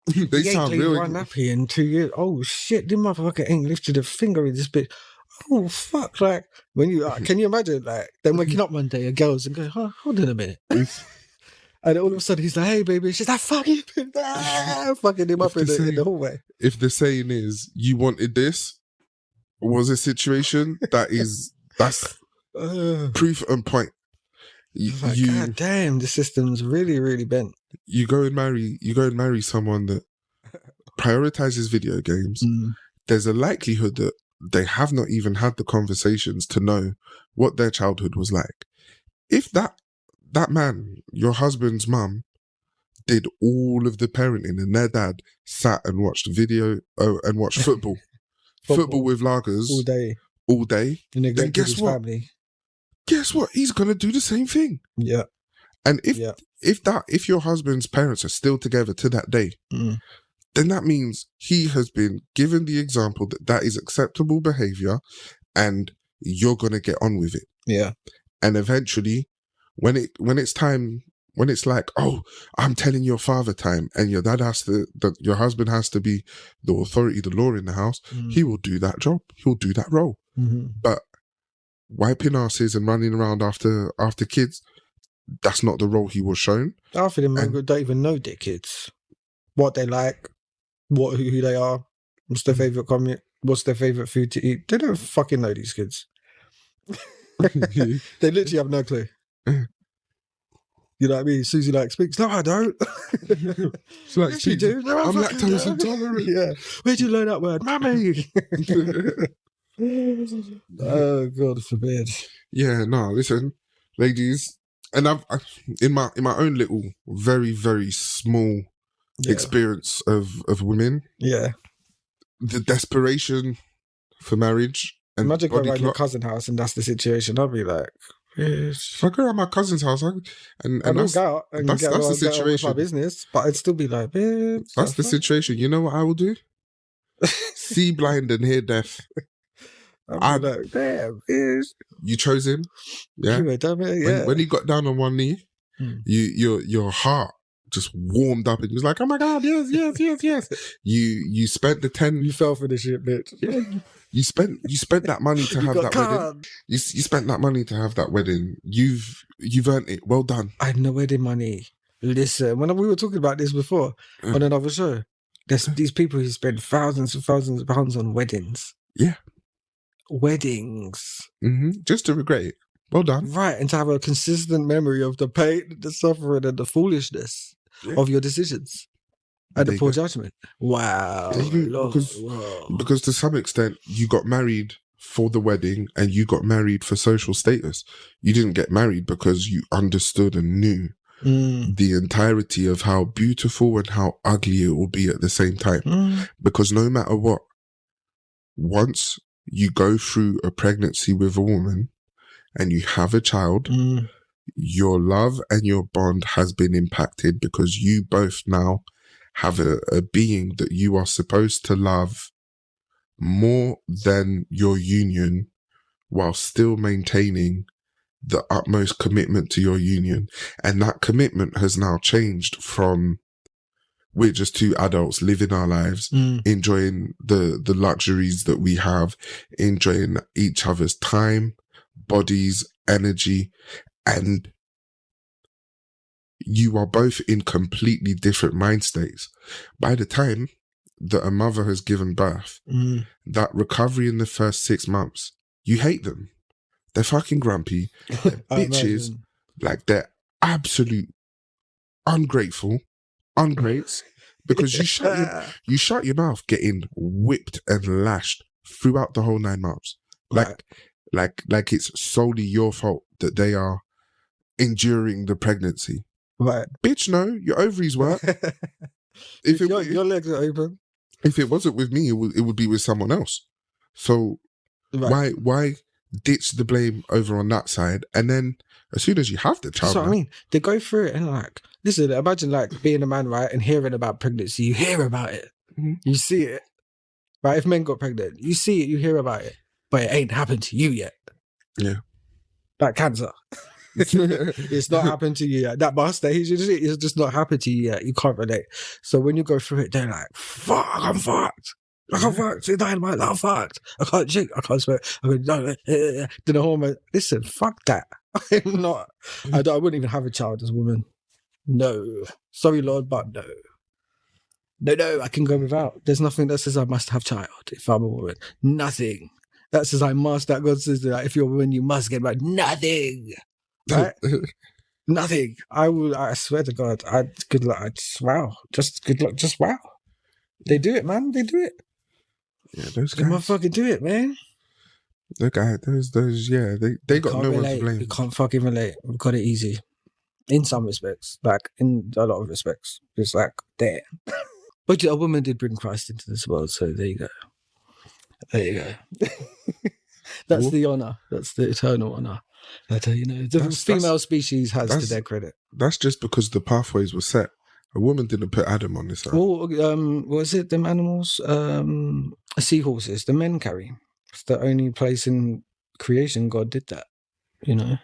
They sound real one nappy in 2 years. Oh shit, this motherfucker ain't lifted a finger in this bit. Oh fuck! Like when you can you imagine like then waking up one day, a girl's and going, oh, hold on a minute. And all of a sudden he's like, hey baby, she's like, fucking him up in the hallway. If the saying is, you wanted this, was a situation that's proof and point. God damn, the system's really, really bent. You go and marry someone that prioritizes video games. There's a likelihood that they have not even had the conversations to know what their childhood was like. If that man, your husband's mum, did all of the parenting and their dad sat and watched video and watched football, football with lagers all day, then guess what? Family. Guess what? He's gonna do the same thing. Yeah. And if your husband's parents are still together to that day, then that means he has been given the example that is acceptable behavior, and you're gonna get on with it. Yeah. And eventually, when it's time, when it's like, oh, I'm telling your father time, and your your husband has to be the authority, the law in the house, he will do that job. He'll do that role. But wiping asses and running around after kids, that's not the role he was shown. Half of them don't even know their kids, what they like, who they are, what's their favourite comment, what's their favourite food to eat. They don't fucking know these kids. They literally have no clue. You know what I mean? Susie speaks. No, I don't. She yes, you do. No, I'm lactose intolerant. Yeah. Where'd you learn that word? Mummy. Oh, God forbid. Yeah, no, listen, ladies, and I've in my own little, very, very small experience of women. Yeah. The desperation for marriage. And imagine going around your cousin's house and that's the situation. I'd be like, if I go around my cousin's house and that's the situation. My business, but I'd still be like, bitch. That's the situation. You know what I will do? See blind and hear deaf. I'm like, damn, bitch. You chose him, yeah. When he got down on one knee, your heart just warmed up and you was like, oh my God, yes. You spent the 10. You fell for the shit, bitch. Yeah. You spent that money to have that wedding. You spent that money to have that wedding. You've earned it. Well done. I had no wedding money. Listen, when we were talking about this before on another show, there's these people who spend thousands and thousands of pounds on weddings. Yeah. Weddings. Just to regret it. Well done. Right, and to have a consistent memory of the pain, the suffering, and the foolishness of your decisions. And the poor judgment. Wow. Because to some extent, you got married for the wedding and you got married for social status. You didn't get married because you understood and knew the entirety of how beautiful and how ugly it will be at the same time. Because no matter what, once you go through a pregnancy with a woman and you have a child, your love and your bond has been impacted because you both now have a being that you are supposed to love more than your union while still maintaining the utmost commitment to your union. And that commitment has now changed from we're just two adults living our lives, enjoying the luxuries that we have, enjoying each other's time, bodies, energy, and you are both in completely different mind states. By the time that a mother has given birth, that recovery in the first 6 months, you hate them. They're fucking grumpy. They're bitches. Like, they're absolute ungrateful, ungrates, because you shut your mouth getting whipped and lashed throughout the whole 9 months. Like it's solely your fault that they are enduring the pregnancy. Right. Bitch, no, your ovaries work. If your legs are open. If it wasn't with me, it would be with someone else. So why ditch the blame over on that side? And then as soon as you have the child, that's what I mean. They go through it and like, listen, imagine like being a man, right, and hearing about pregnancy. You hear about it. You see it. Right? If men got pregnant, you see it, you hear about it. But it ain't happened to you yet. Yeah. Like cancer. It's not happened to you yet. That bar stage, it's just not happened to you yet. You can't relate. So when you go through it, they're like, fuck, I'm fucked. I'm fucked. It's dynamite. I'm fucked. I can't drink. I can't smoke. Then the hormone. Listen, fuck that. I'm not. I wouldn't even have a child as a woman. No. Sorry, Lord, but no. No, I can go without. There's nothing that says I must have child if I'm a woman. Nothing. That says I must. That God says that if you're a woman, you must get married. Nothing. Right? Nothing. I swear to God. Good luck. Wow. Just good luck. Just wow. They do it, man. They do it. Yeah, those They guys. motherfucking do it, man. The guy, those, yeah, they got no one to blame. You can't fucking relate. We've got it easy. In some respects. Like, in a lot of respects. It's like, there. But a woman did bring Christ into this world, so there you go. There you go. That's the honour. That's the eternal honour. That, the female species has to their credit. That's just because the pathways were set. A woman didn't put Adam on this earth. Well, was it them animals? Seahorses, the men carry. It's the only place in creation God did that,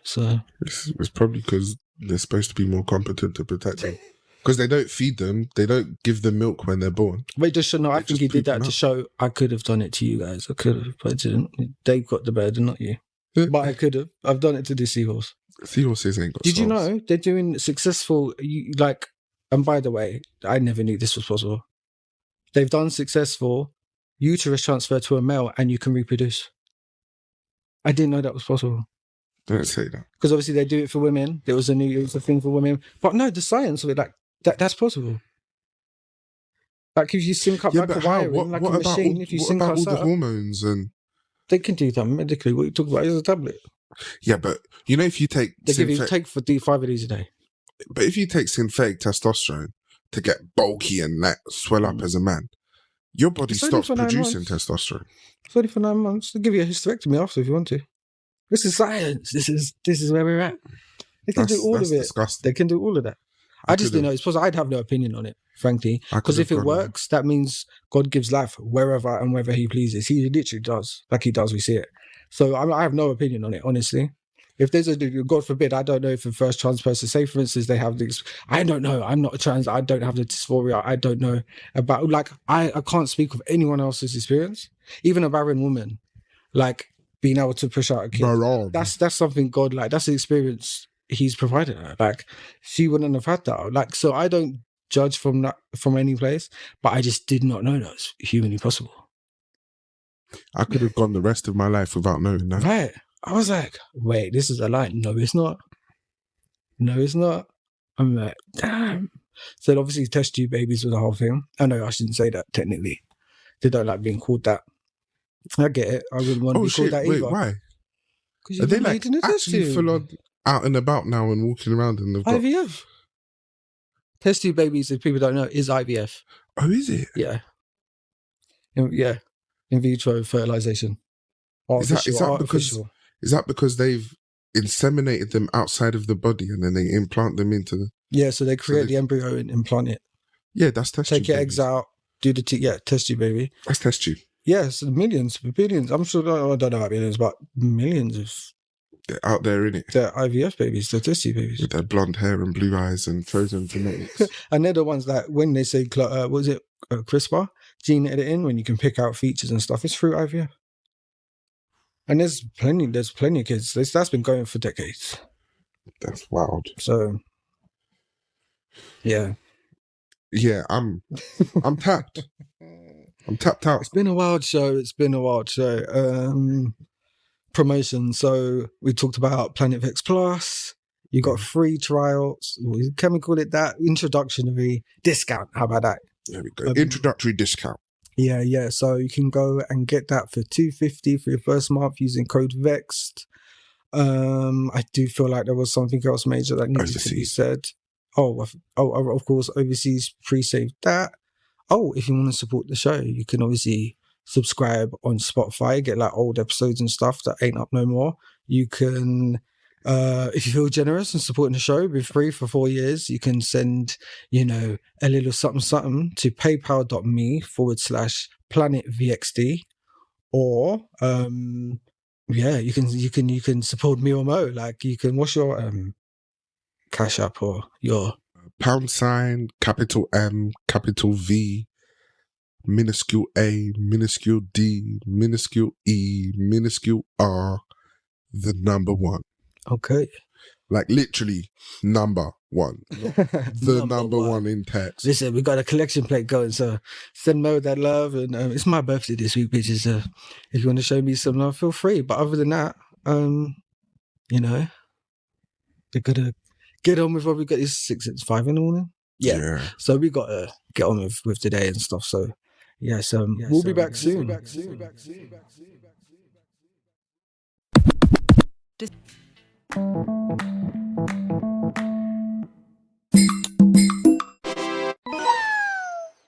so. It's probably because they're supposed to be more competent to protect them. Because they don't feed them, they don't give them milk when they're born. Wait, I think he did that to show I could have done it to you guys. I could have, but I didn't. They got the burden, not you. But I could have. I've done it to the seahorse. Seahorses ain't got Did souls. you know they're doing successful, and by the way, I never knew this was possible. They've done successful uterus transfer to a male and you can reproduce. I didn't know that was possible. Don't say that. Because obviously they do it for women. It was a thing for women. But no, the science of it, that's possible. Like if you sync up like a wiring, like a machine, if you sync up all the hormones and... They can do that medically. What you talk about is a tablet. Yeah, but if you take... They give you take for 5 of these a day. But if you take synthetic testosterone to get bulky and swell up as a man, your body stops producing testosterone. It's only for 9 months. They'll give you a hysterectomy after if you want to. This is science. This is where we're at. They can do all of it. Disgusting. They can do all of that. I just didn't know it's possible. I'd have no opinion on it, frankly. Because if it works, that means God gives life wherever and wherever he pleases. He literally does. Like he does, we see it. So I have no opinion on it, honestly. If there's God forbid, I don't know if the first trans person, say for instance, they have this, I don't know. I'm not a trans. I don't have the dysphoria. I don't know about, I can't speak of anyone else's experience. Even a barren woman, being able to push out a kid. That's something God, that's an experience he's provided her. Like, she wouldn't have had that. Like, so I don't judge from any place, but I just did not know that was humanly possible. I could have gone the rest of my life without knowing that. Right. I was like, wait, this is a lie. No, it's not. No, it's not. I'm like, damn. So obviously test tube babies were the whole thing. I know I shouldn't say that technically. They don't like being called that. I get it. I wouldn't want to be called that Wait, either. why? Because Are they like actually full on out and about now and walking around and they've got... IVF. Test tube babies, if people don't know, is IVF. Oh, is it? Yeah. Yeah. In vitro fertilization. Is that because they've inseminated them outside of the body and then they implant them into the... Yeah, so they create the embryo and implant it. Yeah, that's test tube. Take your eggs out, do the test tube baby. That's test tube. Yes, millions, billions. I'm sure, I don't know about millions, but millions of... They're out there, innit? They're IVF babies, they're test tube babies. With their blonde hair and blue eyes and frozen genetics. And they're the ones that, when they say, CRISPR, gene editing, when you can pick out features and stuff, it's through IVF. And there's plenty of kids. That's been going for decades. That's wild. So, yeah. Yeah, I'm tapped. I'm tapped out. It's been a wild show. Promotion. So we talked about Planet Vexxed Plus. You got free trials. Can we call it that? Introductory discount. How about that? There we go. Introductory discount. Yeah. So you can go and get that for $250 for your first month using code Vexxed. I do feel like there was something else major that needed to be said. Oh, of course, overseas pre-saved that. Oh, if you want to support the show, you can obviously subscribe on Spotify, get like old episodes and stuff that ain't up no more. You can, if you feel generous and supporting the show, be free for 4 years. You can send, a little something to paypal.me/PlanetVXD, or you can support me or Mo. Like, you can, what's your Cash App or your £, capital M, capital V, minuscule A, minuscule D, minuscule E, minuscule R, the number one. Okay. Like literally number one. The number one in text. Listen, we got a collection plate going, so send Mo that love. And it's my birthday this week, bitches. If you want to show me some love, feel free. But other than that, we're gonna get on with what we got. It's 5 in the morning. Yeah. So we got to get on with today and stuff. So we'll be back soon.